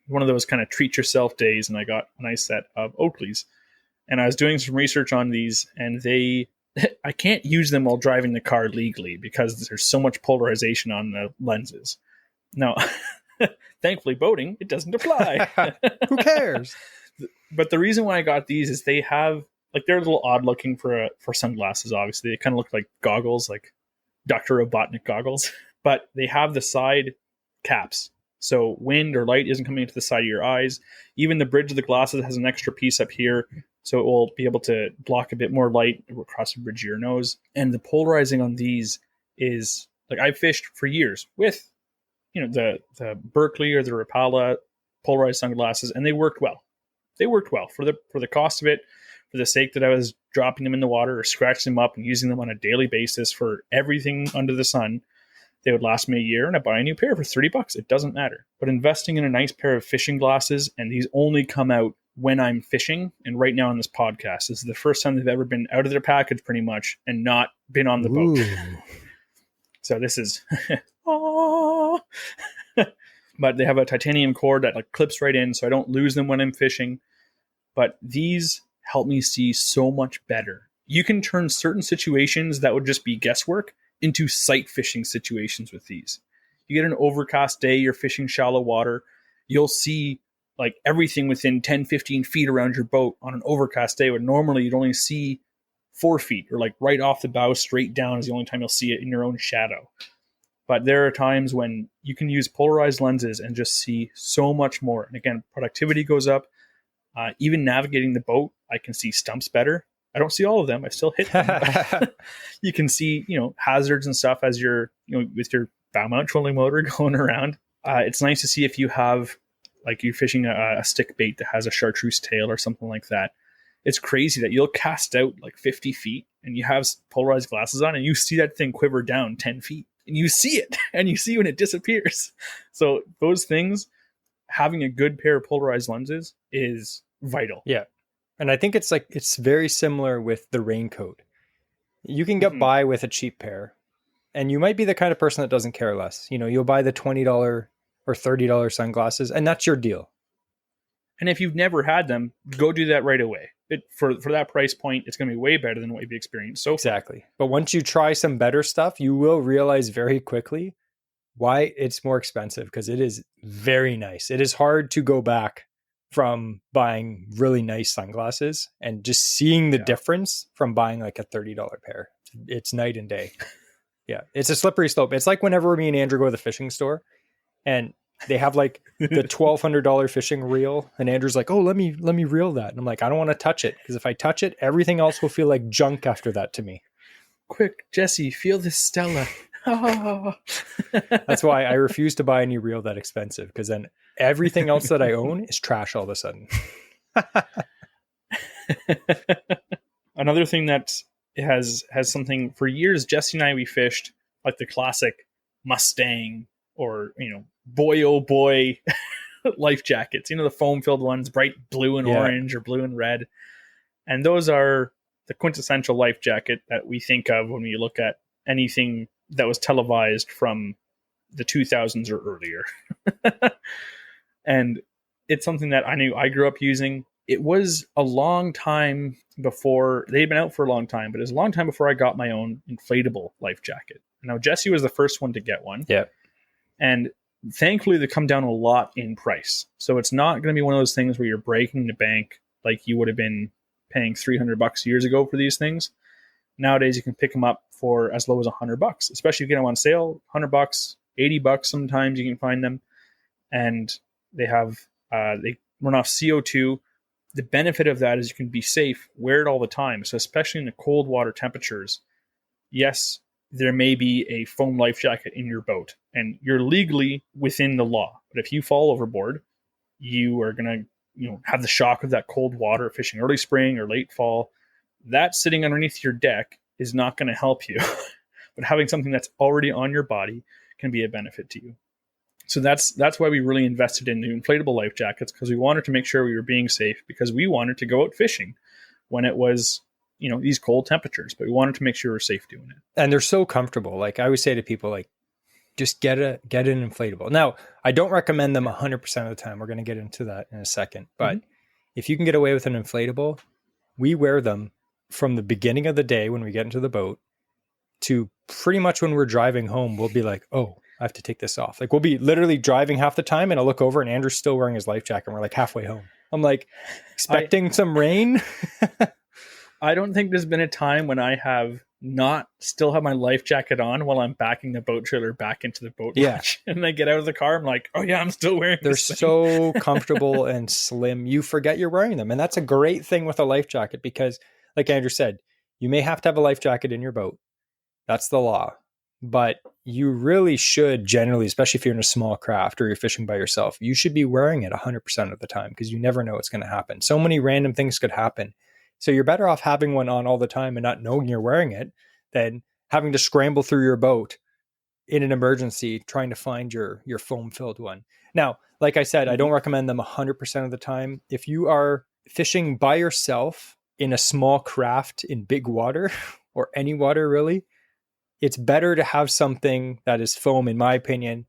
one of those kind of treat yourself days, and I got a nice set of Oakleys. And I was doing some research on these, and I can't use them while driving the car legally because there's so much polarization on the lenses. Now, thankfully, boating, it doesn't apply. Who cares? But the reason why I got these is they have, like, they're a little odd looking for sunglasses, obviously. They kind of look like goggles, like Dr. Robotnik goggles. But they have the side caps. So wind or light isn't coming into the side of your eyes. Even the bridge of the glasses has an extra piece up here. So it will be able to block a bit more light across the bridge of your nose. And the polarizing on these is, like, I've fished for years with, the Berkeley or the Rapala polarized sunglasses, and they worked well. They worked well for the cost of it, for the sake that I was dropping them in the water or scratching them up and using them on a daily basis for everything under the sun. They would last me a year, and I buy a new pair for $30. It doesn't matter. But investing in a nice pair of fishing glasses, and these only come out when I'm fishing. And right now on this podcast, this is the first time they've ever been out of their package pretty much and not been on the boat. So this is, but they have a titanium cord that like clips right in, so I don't lose them when I'm fishing. But these help me see so much better. You can turn certain situations that would just be guesswork into sight fishing situations with these. You get an overcast day, you're fishing shallow water, you'll see like everything within 10, 15 feet around your boat on an overcast day, when normally you'd only see 4 feet, or like right off the bow straight down is the only time you'll see it in your own shadow. But there are times when you can use polarized lenses and just see so much more. And again, productivity goes up. Even navigating the boat, I can see stumps better. I don't see all of them. I still hit them. You can see, hazards and stuff as you're, with your bow mount trolling motor going around. It's nice to see if you have, like you're fishing a stick bait that has a chartreuse tail or something like that. It's crazy that you'll cast out like 50 feet and you have polarized glasses on and you see that thing quiver down 10 feet and you see it and you see when it disappears. So those things, having a good pair of polarized lenses is vital. Yeah. And I think it's very similar with the raincoat. You can get by with a cheap pair, and you might be the kind of person that doesn't care less. You'll buy the $20 or $30 sunglasses, and that's your deal. And if you've never had them, go do that right away. For that price point, it's going to be way better than what you've experienced so far. Exactly. But once you try some better stuff, you will realize very quickly why it's more expensive, because it is very nice. It is hard to go back from buying really nice sunglasses and just seeing the difference from buying like a $30 pair. It's night and day. Yeah. It's a slippery slope. It's like whenever me and Andrew go to the fishing store and they have like the $1,200 fishing reel, and Andrew's like, "Oh, let me reel that." And I'm like, "I don't want to touch it, because if I touch it, everything else will feel like junk after that to me." Quick, Jesse, feel this Stella. That's why I refuse to buy a new reel that expensive, because then everything else that I own is trash all of a sudden. Another thing that has something for years, Jesse and I, we fished like the classic Mustang or, boy, oh boy, life jackets, the foam filled ones, bright blue and orange or blue and red. And those are the quintessential life jacket that we think of when we look at anything that was televised from the 2000s or earlier. And it's something that I grew up using. It was a long time before, they'd been out for a long time, but it was a long time before I got my own inflatable life jacket. Now, Jesse was the first one to get one. Yeah. And thankfully, they come down a lot in price. So it's not going to be one of those things where you're breaking the bank like you would have been paying $300 years ago for these things. Nowadays, you can pick them up for as low as $100, especially if you get them on sale. $100, $80 sometimes you can find them. And they run off CO2. The benefit of that is you can be safe, wear it all the time. So especially in the cold water temperatures, yes, there may be a foam life jacket in your boat and you're legally within the law. But if you fall overboard, you are going to have the shock of that cold water fishing early spring or late fall. That sitting underneath your deck is not going to help you. But having something that's already on your body can be a benefit to you. So that's why we really invested in the inflatable life jackets, because we wanted to make sure we were being safe, because we wanted to go out fishing when it was, these cold temperatures, but we wanted to make sure we're safe doing it. And they're so comfortable. Like I always say to people, like, just get an inflatable. Now, I don't recommend them 100% of the time. We're going to get into that in a second. But if you can get away with an inflatable, we wear them from the beginning of the day when we get into the boat to pretty much when we're driving home. We'll be like, "Oh, I have to take this off." Like we'll be literally driving half the time and I'll look over and Andrew's still wearing his life jacket and we're like halfway home. I'm like expecting some rain. I don't think there's been a time when I have not still have my life jacket on while I'm backing the boat trailer back into the boat launch. And I get out of the car, I'm like, "Oh yeah, I'm still wearing They're this thing." so comfortable and slim. You forget you're wearing them. And that's a great thing with a life jacket, because like Andrew said, you may have to have a life jacket in your boat. That's the law. But you really should generally, especially if you're in a small craft or you're fishing by yourself, you should be wearing it 100% of the time, because you never know what's going to happen. So many random things could happen. So you're better off having one on all the time and not knowing you're wearing it than having to scramble through your boat in an emergency trying to find your foam filled one. Now, like I said, I don't recommend them 100% of the time. If you are fishing by yourself in a small craft in big water or any water really, it's better to have something that is foam, in my opinion,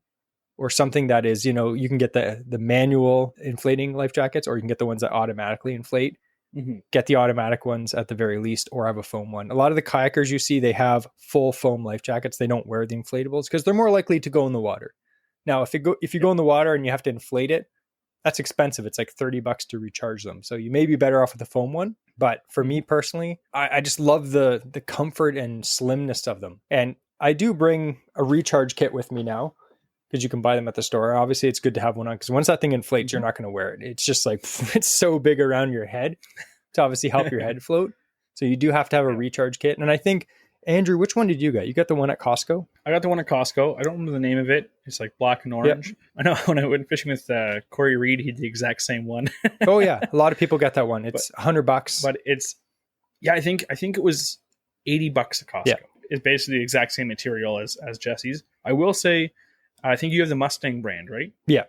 or something that is, you know, you can get the manual inflating life jackets, or you can get the ones that automatically inflate. Get the automatic ones at the very least, or have a foam one. A lot of the kayakers you see, they have full foam life jackets. They don't wear the inflatables because they're more likely to go in the water. Now, if you go in the water and you have to inflate it, that's expensive. It's like $30 to recharge them. So you may be better off with a foam one. But for me personally, I just love the comfort and slimness of them. And I do bring a recharge kit with me now, because you can buy them at the store. Obviously, it's good to have one on, because once that thing inflates, you're not going to wear it. It's just like, it's so big around your head to obviously help your head float. So you do have to have a recharge kit. And I think, Andrew, which one did you get? You got the one at Costco? I got the one at Costco. I don't remember the name of it. It's like black and orange. Yep. I know when I went fishing with Corey Reed, he had the exact same one. Oh yeah, a lot of people get that one. It's $100. But it's, yeah, I think it was $80 at Costco. Yeah. It's basically the exact same material as Jesse's. I will say, I think you have the Mustang brand, right? Yeah.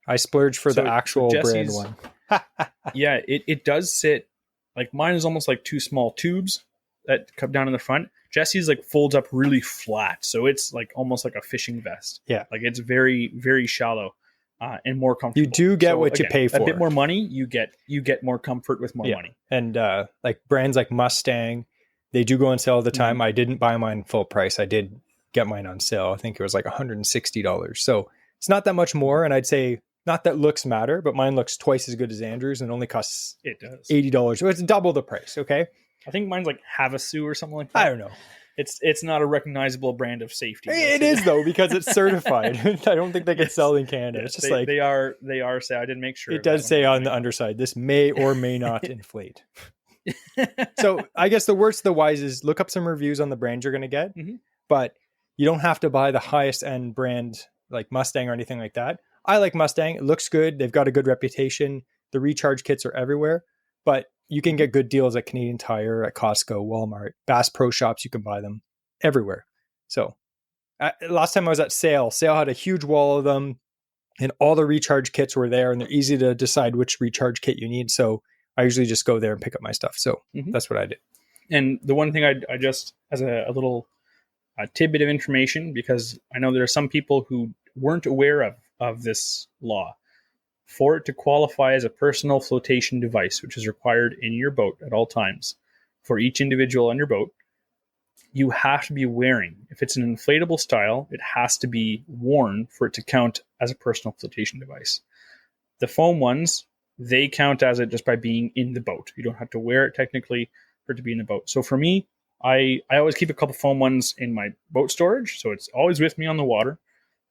I splurged for the actual brand one. Yeah, it does sit, like mine is almost like two small tubes that come down in the front. Jesse's like folds up really flat. So it's like almost like a fishing vest. Yeah. Like it's very, very shallow and more comfortable. You do get what you pay for. A bit more money, you get more comfort with more money. And like brands like Mustang, they do go on sale all the time. I didn't buy mine full price. I did get mine on sale. I think it was like $160. So it's not that much more. And I'd say not that looks matter, but mine looks twice as good as Andrew's and only costs $80. So it's double the price. Okay. I think mine's like Havasu or something like that. I don't know. It's not a recognizable brand of safety. It is though, because it's certified. I don't think they can sell in Canada. It's just they are. So I didn't make sure. It does say on the underside, this may or may not inflate. So I guess the worst of the wise is look up some reviews on the brand you're going to get, but you don't have to buy the highest end brand like Mustang or anything like that. I like Mustang. It looks good. They've got a good reputation. The recharge kits are everywhere, but you can get good deals at Canadian Tire, at Costco, Walmart, Bass Pro Shops. You can buy them everywhere. So last time I was at Sale had a huge wall of them and all the recharge kits were there, and they're easy to decide which recharge kit you need. So I usually just go there and pick up my stuff. So that's what I did. And the one thing I just, as a little tidbit of information, because I know there are some people who weren't aware of this law. For it to qualify as a personal flotation device, which is required in your boat at all times, for each individual on your boat, you have to be wearing, if it's an inflatable style, it has to be worn for it to count as a personal flotation device. The foam ones, they count as it just by being in the boat. You don't have to wear it technically for it to be in the boat. So for me, I always keep a couple foam ones in my boat storage, so it's always with me on the water.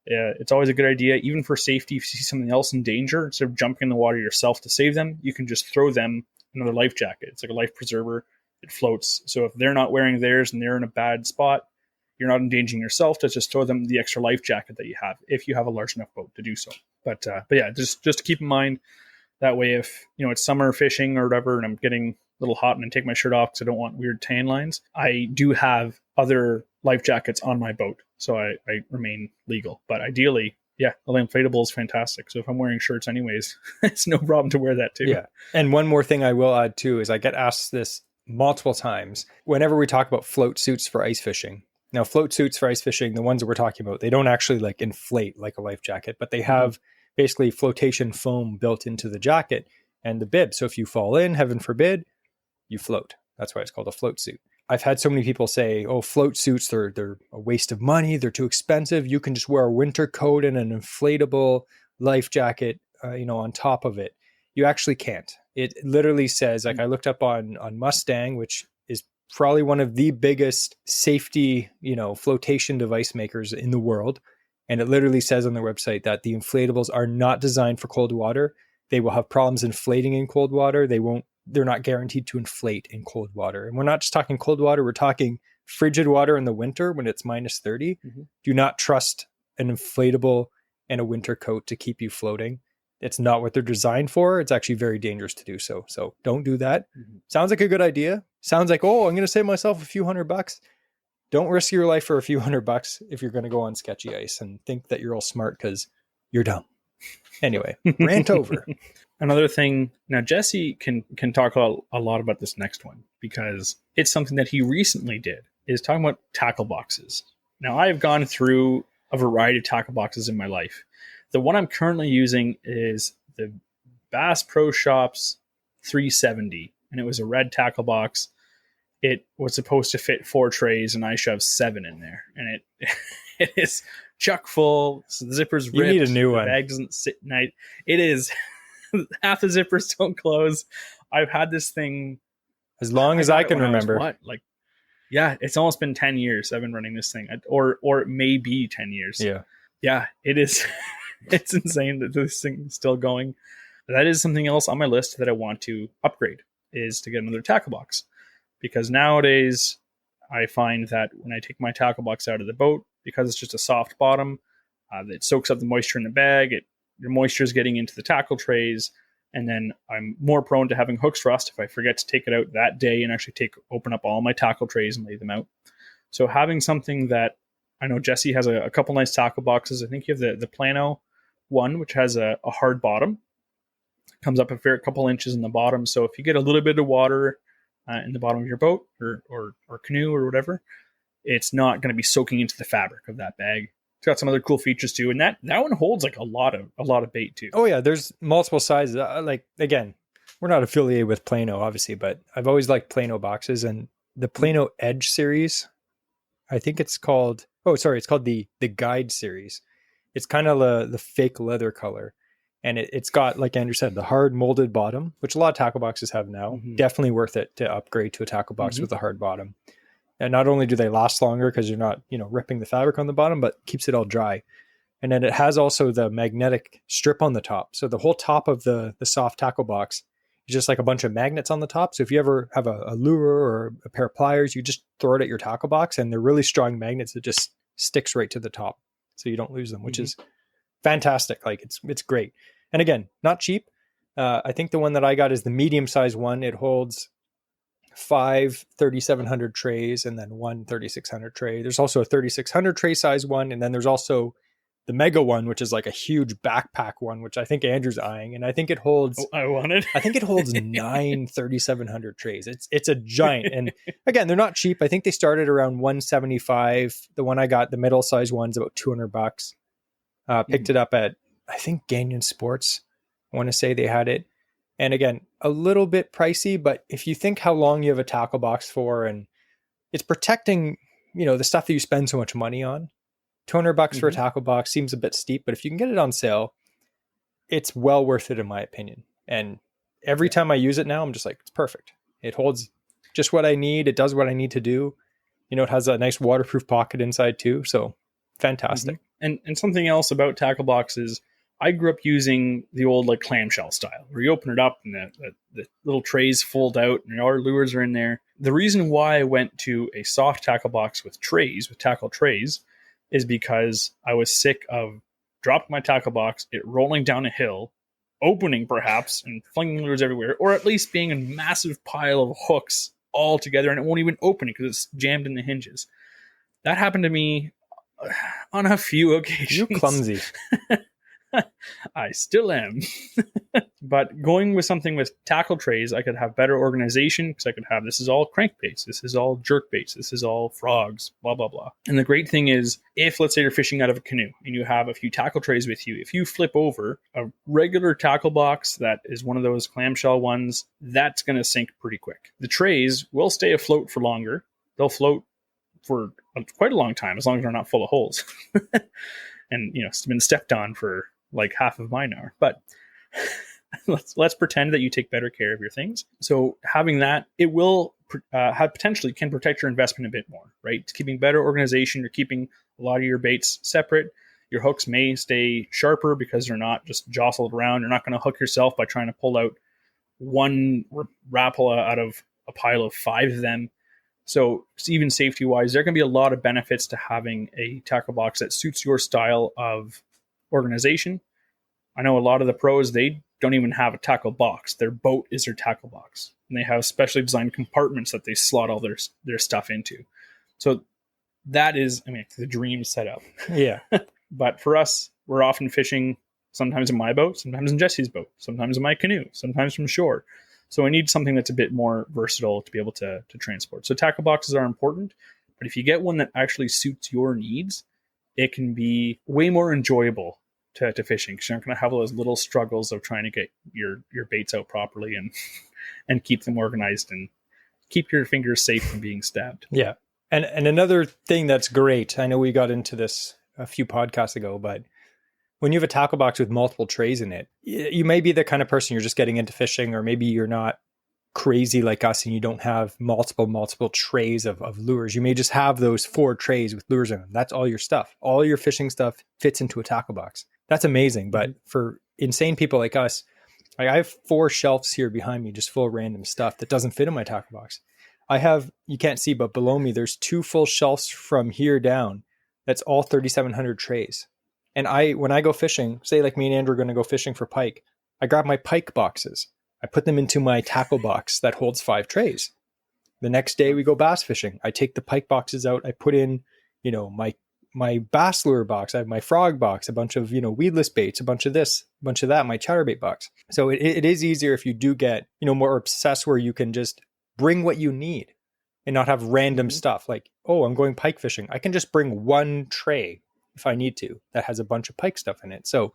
It's always a good idea, even for safety. If you see something else in danger, instead of jumping in the water yourself to save them, you can just throw them another life jacket. It's like a life preserver. It floats. So if they're not wearing theirs and they're in a bad spot, you're not endangering yourself. Just throw them the extra life jacket that you have, if you have a large enough boat to do so. But yeah, just to keep in mind, that way if it's summer fishing or whatever, and I'm getting a little hot and I take my shirt off because I don't want weird tan lines, I do have other life jackets on my boat, so I remain legal. But ideally, yeah, the inflatable is fantastic. So if I'm wearing shirts anyways, it's no problem to wear that too. Yeah. And one more thing I will add too is I get asked this multiple times whenever we talk about float suits for ice fishing. Now, float suits for ice fishing, the ones that we're talking about, they don't actually like inflate like a life jacket, but they have basically flotation foam built into the jacket and the bib. So if you fall in, heaven forbid, you float. That's why it's called a float suit. I've had so many people say, oh, float suits, they're a waste of money. They're too expensive. You can just wear a winter coat and an inflatable life jacket, on top of it. You actually can't. It literally says, like I looked up on Mustang, which is probably one of the biggest safety, flotation device makers in the world. And it literally says on their website that the inflatables are not designed for cold water. They will have problems inflating in cold water. They're not guaranteed to inflate in cold water. And we're not just talking cold water. We're talking frigid water in the winter when it's minus 30. Do not trust an inflatable and a winter coat to keep you floating. It's not what they're designed for. It's actually very dangerous to do so. So don't do that. Sounds like a good idea. Sounds like, I'm going to save myself a few $100. don't risk your life for a few $100 if you're going to go on sketchy ice and think that you're all smart because you're dumb. Anyway, rant over. Another thing, now Jesse can talk a lot about this next one because it's something that he recently did, is talking about tackle boxes. Now, I've gone through a variety of tackle boxes in my life. The one I'm currently using is the Bass Pro Shops 370, and it was a red tackle box. It was supposed to fit 4 trays, and I shoved 7 in there, and it is chock full. So the zipper's ripped. You need a new one. The bag doesn't sit night. It is. Half the zippers don't close. I've had this thing as long as I can remember. Yeah, it's almost been 10 years I've been running this thing, or it may be 10 years. Yeah, it is. It's insane that this thing is still going. That is something else on my list that I want to upgrade, is to get another tackle box. Because nowadays, I find that when I take my tackle box out of the boat, because it's just a soft bottom, it soaks up the moisture in the bag. The moisture is getting into the tackle trays, and then I'm more prone to having hooks rust if I forget to take it out that day and actually open up all my tackle trays and lay them out. So having something that, I know Jesse has a couple nice tackle boxes. I think you have the Plano one, which has a hard bottom. It comes up a fair couple inches in the bottom. So if you get a little bit of water in the bottom of your boat or canoe or whatever, it's not going to be soaking into the fabric of that bag. It's got some other cool features too, and that one holds like a lot of bait too. Oh yeah, there's multiple sizes. Like, again, we're not affiliated with Plano, obviously, but I've always liked Plano boxes, and the Plano Edge series, I think it's called. Oh, sorry, it's called the Guide series. It's kind of the fake leather color. And it's got, like Andrew said, the hard molded bottom, which a lot of tackle boxes have now. Mm-hmm. Definitely worth it to upgrade to a tackle box with a hard bottom. And not only do they last longer because you're not, ripping the fabric on the bottom, but keeps it all dry. And then it has also the magnetic strip on the top. So the whole top of the soft tackle box is just like a bunch of magnets on the top. So if you ever have a lure or a pair of pliers, you just throw it at your tackle box, and they're really strong magnets that just sticks right to the top, so you don't lose them, which is fantastic. Like, it's great. And again, not cheap. I think the one that I got is the medium size one. It holds 5 3700 trays and then 1 3600 tray. There's also a 3600 tray size one, and then there's also the mega one, which is like a huge backpack one, which I think Andrew's eyeing, and I think it holds. I want it. I think it holds 9 3700 trays. It's a giant, and again, they're not cheap. I think they started around 175. The one I got, the middle size one's about $200. Picked it up at, I think, Gagnon Sports. I want to say they had it. And again, a little bit pricey, but if you think how long you have a tackle box for, and it's protecting, the stuff that you spend so much money on, $200 for a tackle box seems a bit steep, but if you can get it on sale, it's well worth it in my opinion. And every time I use it now, I'm just like, it's perfect. It holds just what I need. It does what I need to do. It has a nice waterproof pocket inside too. So fantastic. And something else about tackle boxes, I grew up using the old like clamshell style, where you open it up and the little trays fold out and our lures are in there. The reason why I went to a soft tackle box with tackle trays, is because I was sick of dropping my tackle box, it rolling down a hill, opening perhaps, and flinging lures everywhere, or at least being a massive pile of hooks all together and it won't even open because it's jammed in the hinges. That happened to me on a few occasions. You're clumsy. I still am. But going with something with tackle trays, I could have better organization, because I could have, this is all crankbaits, this is all jerkbaits, this is all frogs, blah, blah, blah. And the great thing is, if let's say you're fishing out of a canoe and you have a few tackle trays with you, if you flip over a regular tackle box that is one of those clamshell ones, that's going to sink pretty quick. The trays will stay afloat for longer. They'll float for quite a long time, as long as they're not full of holes. And, it's been stepped on for like half of mine are. But let's pretend that you take better care of your things. So having that, it will have potentially can protect your investment a bit more, right? It's keeping better organization. You're keeping a lot of your baits separate. Your hooks may stay sharper because they're not just jostled around. You're not going to hook yourself by trying to pull out one Rapala out of a pile of 5 of them. So even safety-wise, there can be a lot of benefits to having a tackle box that suits your style of organization. I know a lot of the pros, they don't even have a tackle box. Their boat is their tackle box. And they have specially designed compartments that they slot all their stuff into. So that is, I mean, the dream setup. Yeah. But for us, we're often fishing sometimes in my boat, sometimes in Jesse's boat, sometimes in my canoe, sometimes from shore. So I need something that's a bit more versatile to be able to transport. So tackle boxes are important, but if you get one that actually suits your needs, it can be way more enjoyable to fishing, because you're not going to have those little struggles of trying to get your baits out properly and keep them organized and keep your fingers safe from being stabbed. Yeah. And another thing that's great, I know we got into this a few podcasts ago, but when you have a tackle box with multiple trays in it, you may be the kind of person you're just getting into fishing, or maybe you're not crazy like us and you don't have multiple trays of lures. You may just have those 4 trays with lures in them. That's all your stuff. All your fishing stuff fits into a tackle box. That's amazing. But for insane people like us, like I have 4 shelves here behind me just full of random stuff that doesn't fit in my tackle box. I have, you can't see, but below me, there's 2 full shelves from here down. That's all 3,700 trays. And when I go fishing, say like me and Andrew are going to go fishing for pike, I grab my pike boxes. I put them into my tackle box that holds 5 trays. The next day we go bass fishing. I take the pike boxes out. I put in, my bass lure box. I have my frog box, a bunch of, weedless baits, a bunch of this, a bunch of that, my chatterbait box. So it is easier if you do get, more obsessed, where you can just bring what you need and not have random stuff like, oh, I'm going pike fishing. I can just bring 1 tray if I need to that has a bunch of pike stuff in it. So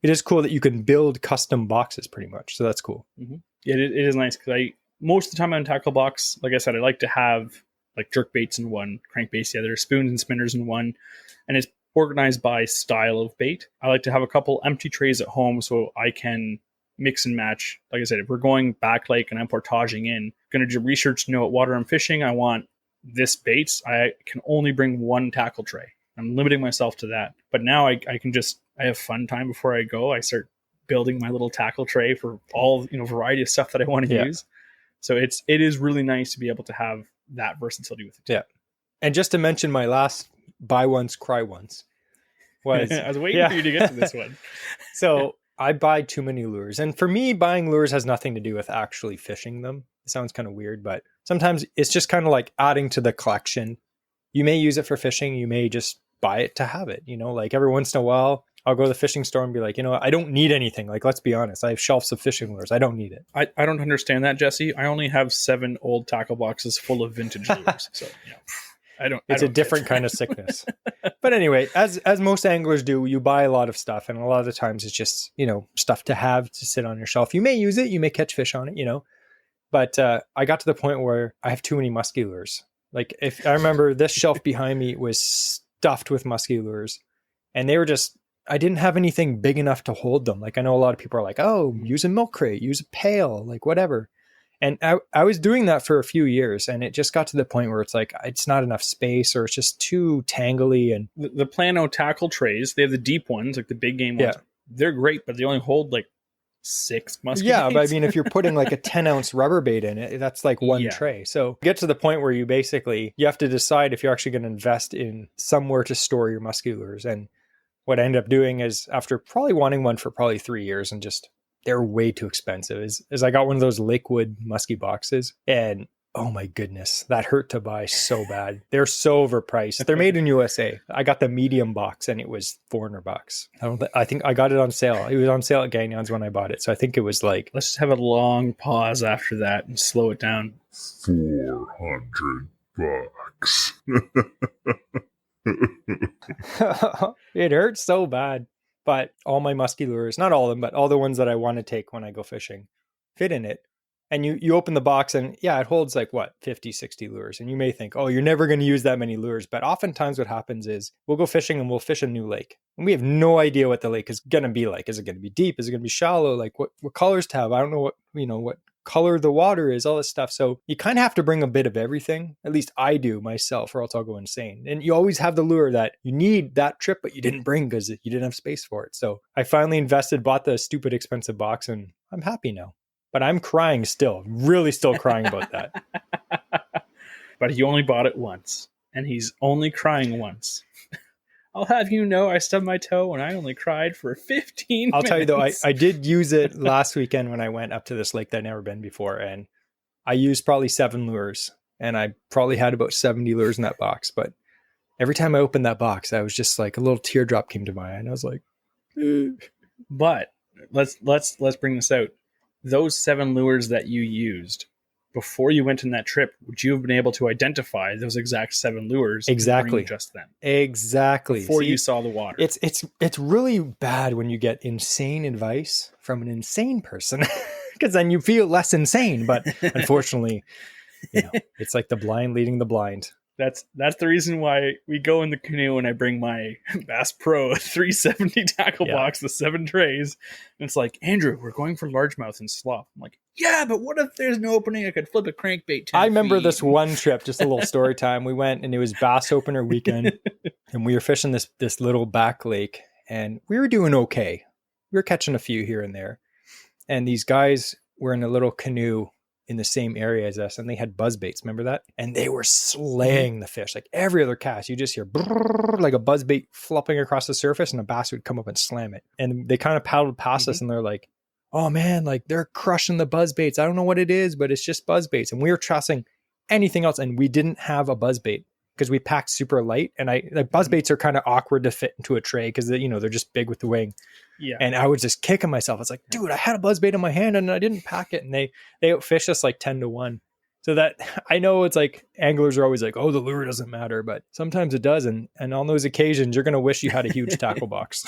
it is cool that you can build custom boxes pretty much. So that's cool. Mm-hmm. Yeah, it is nice, because most of the time on tackle box, like I said, I like to have like jerk baits in one, crankbaits the other, spoons and spinners in one, and it's organized by style of bait. I like to have a couple empty trays at home so I can mix and match. Like I said, if we're going back lake and I'm portaging in, going to do research to know what water I'm fishing, I want this baits, I can only bring 1 tackle tray. I'm limiting myself to that. But now I have fun time before I go. I start building my little tackle tray for all, variety of stuff that I want to use. So it is really nice to be able to have that versatility with it too. Yeah. And just to mention my last buy once, cry once was... I was waiting for you to get to this one. So I buy too many lures. And for me, buying lures has nothing to do with actually fishing them. It sounds kind of weird, but sometimes it's just kind of like adding to the collection. You may use it for fishing. You may just buy it to have it, like every once in a while I'll go to the fishing store and be like, I don't need anything. Like, let's be honest, I have shelves of fishing lures. I don't need it. I don't understand that, Jesse. I only have 7 old tackle boxes full of vintage lures. So it's a different kind of sickness. But anyway, as most anglers do, you buy a lot of stuff, and a lot of the times it's just, stuff to have to sit on your shelf. You may use it, you may catch fish on it, but I got to the point where I have too many musky lures. Like, if I remember, this shelf behind me was stuffed with musky lures, and they were just, I didn't have anything big enough to hold them. Like, I know a lot of people are like, oh, use a milk crate, use a pail, like whatever. And I was doing that for a few years, and it just got to the point where it's like, it's not enough space, or it's just too tangly. And the Plano tackle trays, they have the deep ones, like the big game ones. They're great, but they only hold like 6 musky baits. But I mean, if you're putting like a 10-ounce rubber bait in it, that's like 1 tray. So you get to the point where you have to decide if you're actually going to invest in somewhere to store your musky lures. And what I ended up doing is, after probably wanting one for probably 3 years, and just, they're way too expensive, is I got one of those Lakewood musky boxes, and oh my goodness, that hurt to buy so bad. They're so overpriced. They're made in USA. I got the medium box, and it was $400. I think I got it on sale. It was on sale at Gagnon's when I bought it. So I think it was like... Let's just have a long pause after that and slow it down. $400. It hurts so bad. But all my musky lures, not all of them, but all the ones that I want to take when I go fishing, fit in it. And you open the box, and it holds like 50, 60 lures. And you may think, oh, you're never going to use that many lures. But oftentimes what happens is we'll go fishing and we'll fish a new lake. And we have no idea what the lake is going to be like. Is it going to be deep? Is it going to be shallow? Like what colors to have? I don't know what color the water is, all this stuff. So you kind of have to bring a bit of everything. At least I do myself, or else I'll go insane. And you always have the lure that you need that trip, but you didn't bring because you didn't have space for it. So I finally bought the stupid expensive box, and I'm happy now. But I'm crying still, really still crying about that. But he only bought it once, and he's only crying once. I'll have you know, I stubbed my toe and I only cried for 15 minutes. I'll tell you though, I did use it last weekend when I went up to this lake that I'd never been before, and I used probably 7 lures, and I probably had about 70 lures in that box. But every time I opened that box, I was just like a little teardrop came to my eye, and I was like, But let's bring this out. Those 7 lures that you used before you went on that trip, would you have been able to identify those exact 7 lures? Exactly. Just then. Exactly. Before you saw the water. It's really bad when you get insane advice from an insane person, because then you feel less insane. But unfortunately, it's like the blind leading the blind. That's the reason why we go in the canoe and I bring my Bass Pro 370 tackle box, the 7 trays. And it's like, Andrew, we're going for largemouth and slop. I'm like, yeah, but what if there's an opening? I could flip a crankbait 10 I remember feet. this one trip, just a little story time. We went and it was bass opener weekend, and we were fishing this little back lake, and we were doing okay. We were catching a few here and there. And these guys were in a little canoe in the same area as us, and they had buzz baits. Remember that? And they were slaying the fish. Like every other cast, you just hear brrr, like a buzz bait flopping across the surface, and a bass would come up and slam it. And they kind of paddled past us, and they're like, oh man, like they're crushing the buzz baits. I don't know what it is, but it's just buzz baits. And we were trusting anything else, and we didn't have a buzz bait because we packed super light. And like buzz baits are kind of awkward to fit into a tray because they're just big with the wing. Yeah. And I was just kicking myself. I was like, dude, I had a buzzbait in my hand and I didn't pack it. And they outfished us like 10-1. So that, I know it's like anglers are always like, oh, the lure doesn't matter, but sometimes it does. And on those occasions, you're going to wish you had a huge tackle box.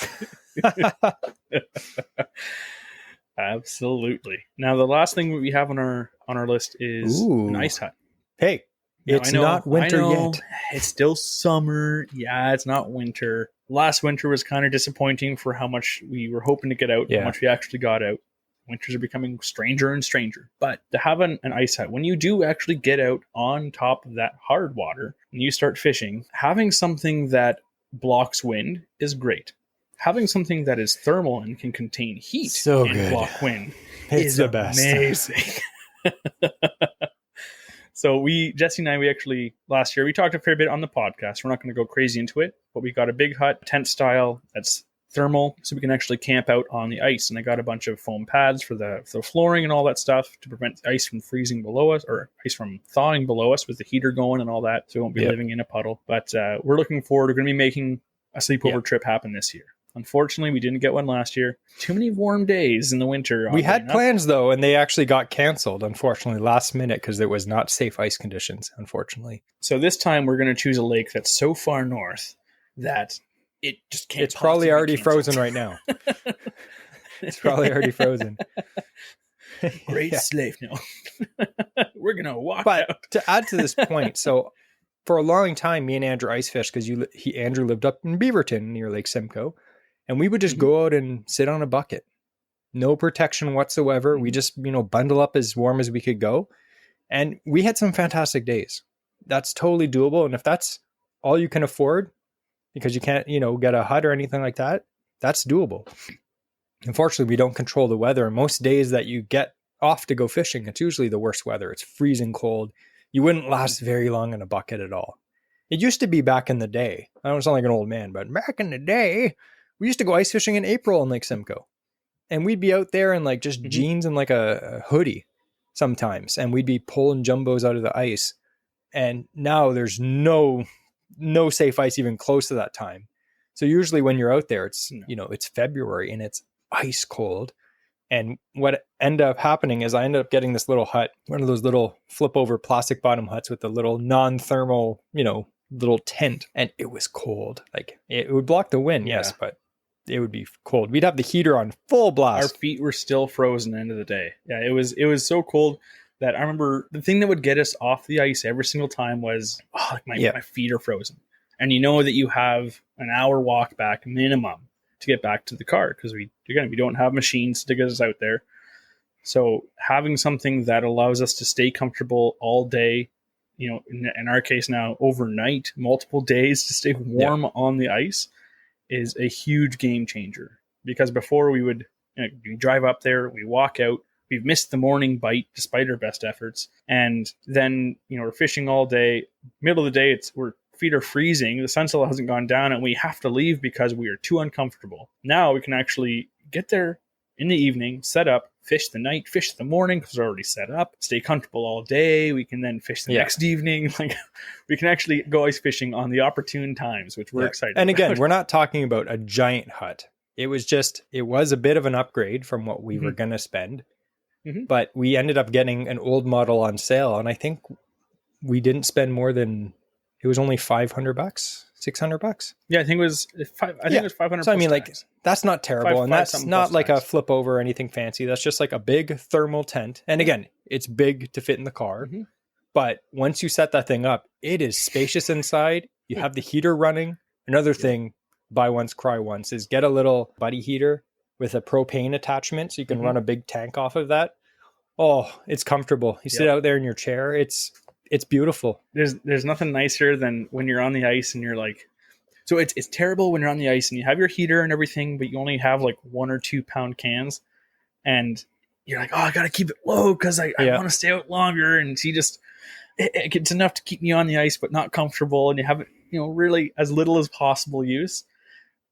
Absolutely. Now, the last thing we have on our list is an ice hut. Hey, it's not winter yet. It's still summer. Yeah, it's not winter. Last winter was kind of disappointing for how much we were hoping to get out, how much we actually got out. Winters are becoming stranger and stranger. But to have an ice hut, when you do actually get out on top of that hard water and you start fishing, having something that blocks wind is great. Having something that is thermal and can contain heat and block wind is the best. Amazing. So Jesse and I, we actually, last year, we talked a fair bit on the podcast. We're not going to go crazy into it, but we got a big hut, tent style, that's thermal, so we can actually camp out on the ice. And I got a bunch of foam pads for the flooring and all that stuff to prevent the ice from freezing below us, or ice from thawing below us with the heater going and all that, so we won't be living in a puddle. But we're looking forward. We're going to be making a sleepover trip happen this year. Unfortunately, we didn't get one last year. Too many warm days in the winter. We had plans, though, and they actually got canceled, unfortunately, last minute because there was not safe ice conditions, unfortunately. So this time we're going to choose a lake that's so far north that it just can't. It's probably already frozen right now. It's probably already frozen. Great slave. No. We're going to walk out. But to add to this point, so for a long time, me and Andrew ice fished because Andrew lived up in Beaverton near Lake Simcoe. And we would just go out and sit on a bucket. No protection whatsoever. We just, bundle up as warm as we could go. And we had some fantastic days. That's totally doable. And if that's all you can afford, because you can't, get a hut or anything like that, that's doable. Unfortunately, we don't control the weather. And most days that you get off to go fishing, it's usually the worst weather. It's freezing cold. You wouldn't last very long in a bucket at all. It used to be back in the day. I don't sound like an old man, but back in the day, we used to go ice fishing in April in Lake Simcoe, and we'd be out there in like just jeans and like a hoodie sometimes. And we'd be pulling jumbos out of the ice. And now there's no safe ice even close to that time. So usually when you're out there, it's, it's February and it's ice cold. And what ended up happening is I ended up getting this little hut, one of those little flip over plastic bottom huts with a little non-thermal, little tent. And it was cold. Like it would block the wind. Yes. But it would be cold. We'd have the heater on full blast. Our feet were still frozen at the end of the day. Yeah, it was so cold that I remember the thing that would get us off the ice every single time was my feet are frozen. And that you have an hour walk back minimum to get back to the car because we don't have machines to get us out there. So having something that allows us to stay comfortable all day, in our case now overnight, multiple days to stay warm on the ice, is a huge game changer. Because before we would we drive up there, we walk out, we've missed the morning bite despite our best efforts, and then we're fishing all day. Middle of the day, our feet are freezing, the sun still hasn't gone down, and we have to leave because we are too uncomfortable. Now we can actually get there in the evening, set up, fish the night, fish the morning because we're already set up, stay comfortable all day. We can then fish the next evening. Like we can actually go ice fishing on the opportune times, which we're excited And again, about. we're not talking about a giant hut. It was a bit of an upgrade from what we were going to spend, but we ended up getting an old model on sale. And I think we didn't spend more than, it was only $500, $600. Yeah, I think it was it was 500. So I mean, like tax. that's not terrible, and that's not like a flip over or anything fancy. That's just like a big thermal tent. And again, it's big to fit in the car, but once you set that thing up, it is spacious inside. You have the heater running. Another thing, buy once, cry once, is get a little buddy heater with a propane attachment, so you can run a big tank off of that. Oh, it's comfortable. You sit out there in your chair. It's beautiful. There's nothing nicer than when you're on the ice and you're like, so it's terrible when you're on the ice and you have your heater and everything, but you only have like 1 or 2 pound cans, and you're like, oh, I got to keep it low because I want to stay out longer. And so you just, it's enough to keep me on the ice, but not comfortable. And you have it, really as little as possible use.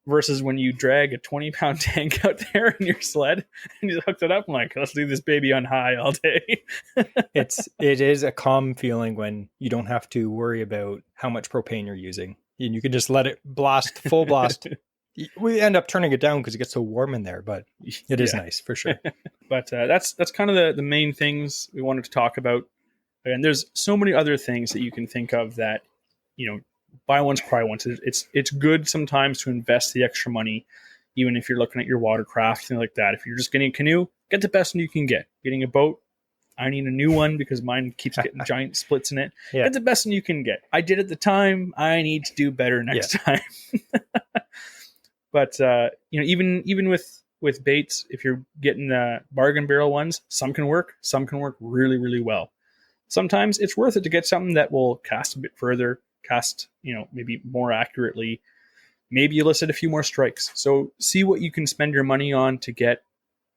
Versus when you drag a 20-pound tank out there in your sled and you hooked it up, I'm like, let's leave this baby on high all day. It is a calm feeling when you don't have to worry about how much propane you're using. And you can just let it blast, full blast. We end up turning it down because it gets so warm in there, but it is nice for sure. But that's kind of the main things we wanted to talk about. And there's so many other things that you can think of that, buy once, cry once. It's good sometimes to invest the extra money, even if you're looking at your watercraft, things like that. If you're just getting a canoe, get the best one you can get. Getting a boat, I need a new one because mine keeps getting giant splits in it. Yeah. Get the best one you can get. I did at the time. I need to do better next time. But even with baits, if you're getting the bargain barrel ones, some can work really, really well. Sometimes it's worth it to get something that will cast a bit further, cast, maybe more accurately, maybe elicit a few more strikes. So see what you can spend your money on to get.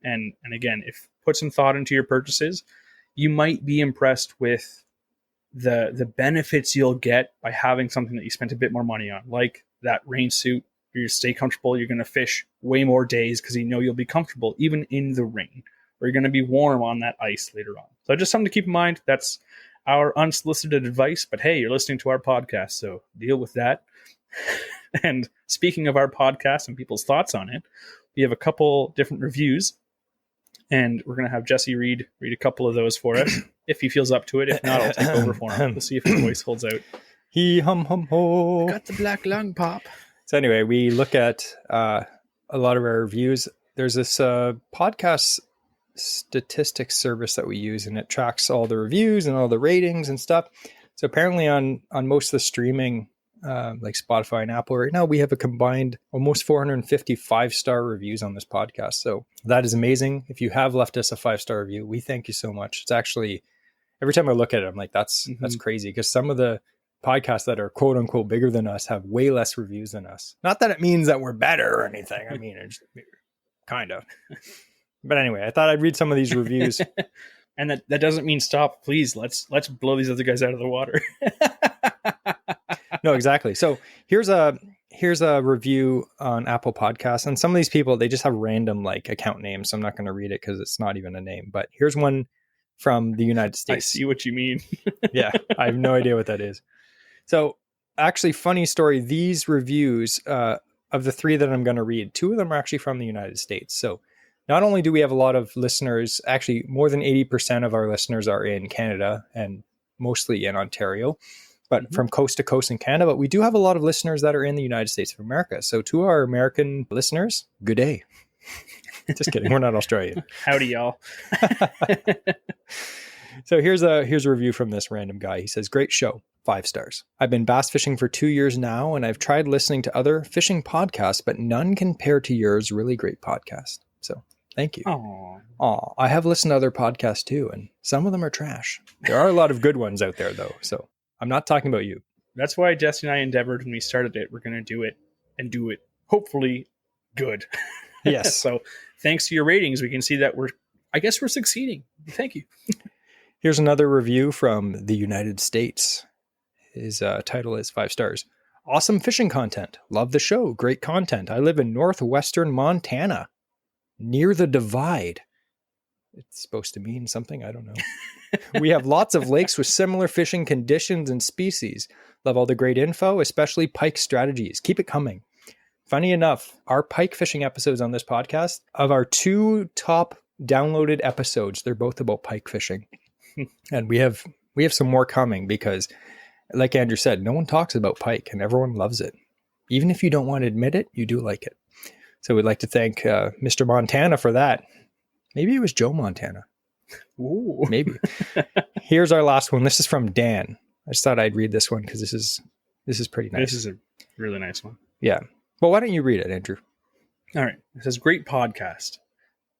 And again, if put some thought into your purchases, you might be impressed with the benefits you'll get by having something that you spent a bit more money on, like that rain suit. You're going to stay comfortable. You're going to fish way more days because you'll be comfortable even in the rain, or you're going to be warm on that ice later on. So just something to keep in mind. That's our unsolicited advice, but hey, you're listening to our podcast, so deal with that. And speaking of our podcast and people's thoughts on it, we have a couple different reviews, and we're going to have Jesse read a couple of those for us if he feels up to it. If not, I'll take over for him. We'll see if his voice holds out. He hum hum ho. Got the black lung pop. So anyway, we look at a lot of our reviews. There's this podcast statistics service that we use, and it tracks all the reviews and all the ratings and stuff. So apparently on most of the streaming like Spotify and Apple right now, we have a combined almost 450 5-star reviews on this podcast. So that is amazing. If you have left us a 5-star review, we thank you so much. It's actually, every time I look at it, I'm like, that's crazy, because some of the podcasts that are quote unquote bigger than us have way less reviews than us. Not that it means that we're better or anything. I mean, it's kind of. But anyway, I thought I'd read some of these reviews. And that doesn't mean stop. Please, let's blow these other guys out of the water. No, exactly. So here's a review on Apple Podcasts. And some of these people, they just have random like account names. So I'm not going to read it because it's not even a name. But here's one from the United States. I see what you mean. Yeah, I have no idea what that is. So actually, funny story. These reviews of the 3 that I'm going to read, 2 of them are actually from the United States. So not only do we have a lot of listeners, actually more than 80% of our listeners are in Canada and mostly in Ontario, but from coast to coast in Canada. But we do have a lot of listeners that are in the United States of America. So to our American listeners, good day. Just kidding. We're not Australian. Howdy, y'all. So here's a review from this random guy. He says, great show. 5 stars. I've been bass fishing for 2 years now, and I've tried listening to other fishing podcasts, but none compare to yours. Really great podcast. So thank you. Aw, I have listened to other podcasts too, and some of them are trash. There are a lot of good ones out there though. So I'm not talking about you. That's why Jesse and I endeavored when we started it. We're going to do it and do it hopefully good. Yes. So thanks to your ratings, we can see that we're succeeding. Thank you. Here's another review from the United States. His title is 5 stars. Awesome fishing content. Love the show. Great content. I live in northwestern Montana. near the divide. It's supposed to mean something. I don't know. We have lots of lakes with similar fishing conditions and species. Love all the great info, especially pike strategies. Keep it coming. Funny enough, our pike fishing episodes on this podcast, of our 2 top downloaded episodes, they're both about pike fishing. And we have some more coming because, like Andrew said, no one talks about pike and everyone loves it. Even if you don't want to admit it, you do like it. So we'd like to thank Mr. Montana for that. Maybe it was Joe Montana. Ooh. Maybe. Here's our last one. This is from Dan. I just thought I'd read this one because this is pretty nice. This is a really nice one. Yeah. Well, why don't you read it, Andrew? All right. It says, great podcast.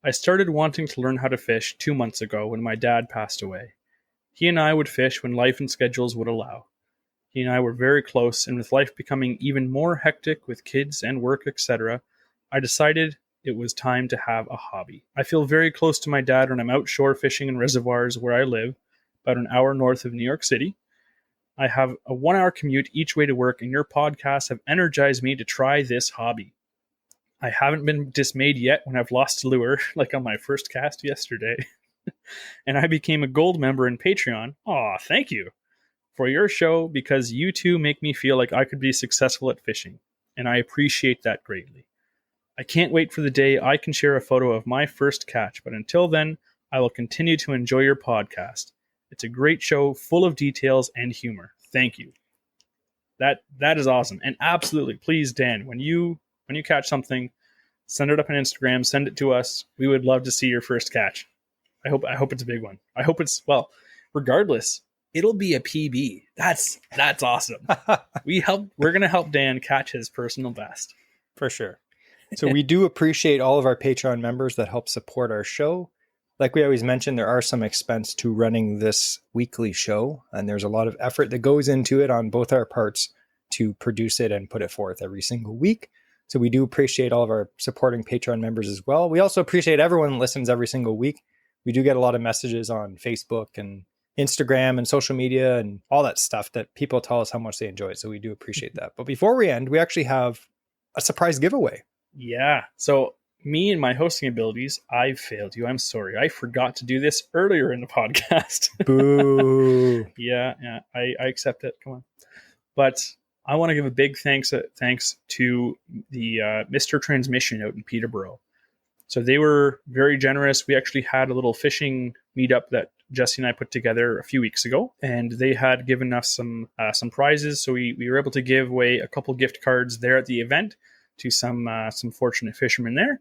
I started wanting to learn how to fish 2 months ago when my dad passed away. He and I would fish when life and schedules would allow. He and I were very close, and with life becoming even more hectic with kids and work, etc., I decided it was time to have a hobby. I feel very close to my dad when I'm outshore fishing in reservoirs where I live, about an hour north of New York City. I have a 1-hour commute each way to work, and your podcasts have energized me to try this hobby. I haven't been dismayed yet when I've lost a lure, like on my first cast yesterday. And I became a gold member in Patreon. Aw, thank you for your show, because you two make me feel like I could be successful at fishing, and I appreciate that greatly. I can't wait for the day I can share a photo of my first catch, but until then, I will continue to enjoy your podcast. It's a great show, full of details and humor. Thank you. That is awesome. And absolutely, please, Dan, when you catch something, send it up on Instagram, send it to us. We would love to see your first catch. I hope it's a big one. I hope it's, well, regardless, it'll be a PB. That's awesome. We're going to help Dan catch his personal best. For sure. So we do appreciate all of our Patreon members that help support our show. Like we always mention, there are some expense to running this weekly show, and there's a lot of effort that goes into it on both our parts to produce it and put it forth every single week. So we do appreciate all of our supporting Patreon members as well. We also appreciate everyone that listens every single week. We do get a lot of messages on Facebook and Instagram and social media and all that stuff that people tell us how much they enjoy it. So we do appreciate that. But before we end, we actually have a surprise giveaway. Yeah. So me and my hosting abilities, I failed you. I'm sorry. I forgot to do this earlier in the podcast. Boo. Yeah. I accept it. Come on. But I want to give a big thanks to the Mr. Transmission out in Peterborough. So they were very generous. We actually had a little fishing meetup that Jesse and I put together a few weeks ago, and they had given us some prizes. So we were able to give away a couple gift cards there at the event to some fortunate fishermen there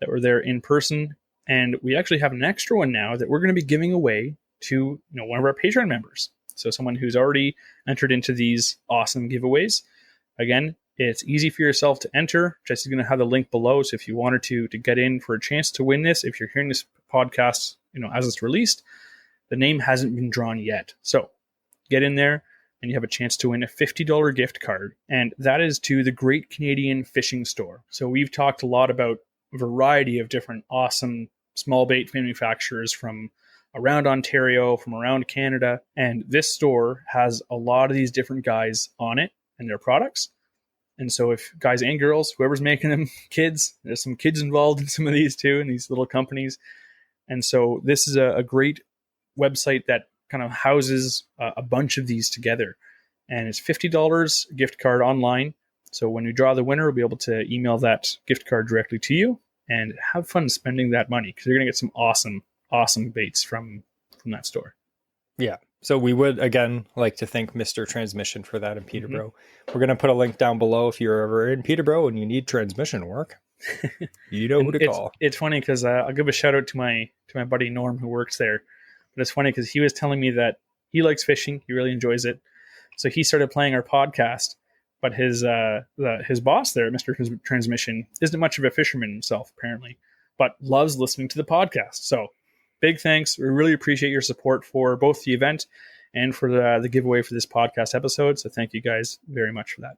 that were there in person. And we actually have an extra one now that we're going to be giving away to one of our Patreon members. So someone who's already entered into these awesome giveaways. Again, it's easy for yourself to enter. Jesse's going to have the link below. So if you wanted to get in for a chance to win this, if you're hearing this podcast, as it's released, the name hasn't been drawn yet. So get in there and you have a chance to win a $50 gift card. And that is to the Great Canadian Fishing Store. So we've talked a lot about a variety of different awesome small bait manufacturers from around Ontario, from around Canada. And this store has a lot of these different guys on it and their products. And so if guys and girls, whoever's making them, kids, there's some kids involved in some of these too, in these little companies. And so this is a great website that kind of houses a bunch of these together. And it's $50 gift card online. So when we draw the winner, we'll be able to email that gift card directly to you and have fun spending that money, because you're going to get some awesome baits from that store. Yeah. So we would, again, like to thank Mr. Transmission for that in Peterborough. Mm-hmm. We're going to put a link down below if you're ever in Peterborough and you need transmission work. You know who to call. It's funny because I'll give a shout out to my buddy Norm who works there. But it's funny because he was telling me that he likes fishing. He really enjoys it. So he started playing our podcast. But his boss there, Mr. Transmission, isn't much of a fisherman himself, apparently, but loves listening to the podcast. So big thanks. We really appreciate your support for both the event and for the giveaway for this podcast episode. So thank you guys very much for that.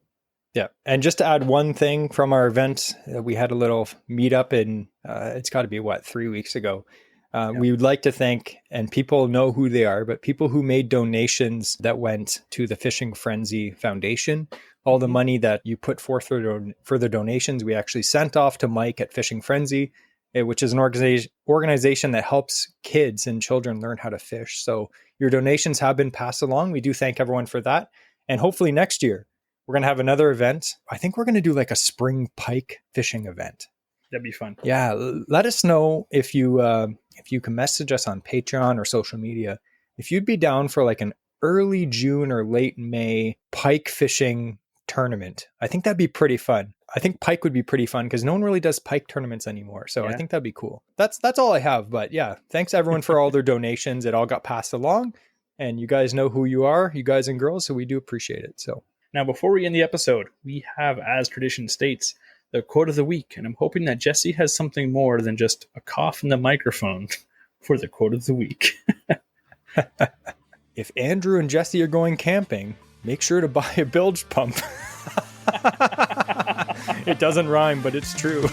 Yeah. And just to add one thing from our event, we had a little meetup in, it's got to be 3 weeks ago. We would like to thank, and people know who they are, but people who made donations that went to the Fishing Frenzy Foundation. All the money that you put forth for the donations, we actually sent off to Mike at Fishing Frenzy. which is an organization that helps kids and children learn how to fish. So your donations have been passed along. We do thank everyone for that. And hopefully next year, we're going to have another event. I think we're going to do like a spring pike fishing event. That'd be fun. Yeah. Let us know if you can message us on Patreon or social media, if you'd be down for like an early June or late May pike fishing tournament. I think that'd be pretty fun. I think pike would be pretty fun because no one really does pike tournaments anymore. So I think that'd be cool. That's all I have. But yeah, thanks everyone for all their donations. It all got passed along, and you guys know who you are, you guys and girls. So we do appreciate it. So now, before we end the episode, we have, as tradition states, the quote of the week. And I'm hoping that Jesse has something more than just a cough in the microphone for the quote of the week. If Andrew and Jesse are going camping, make sure to buy a bilge pump. It doesn't rhyme, but it's true.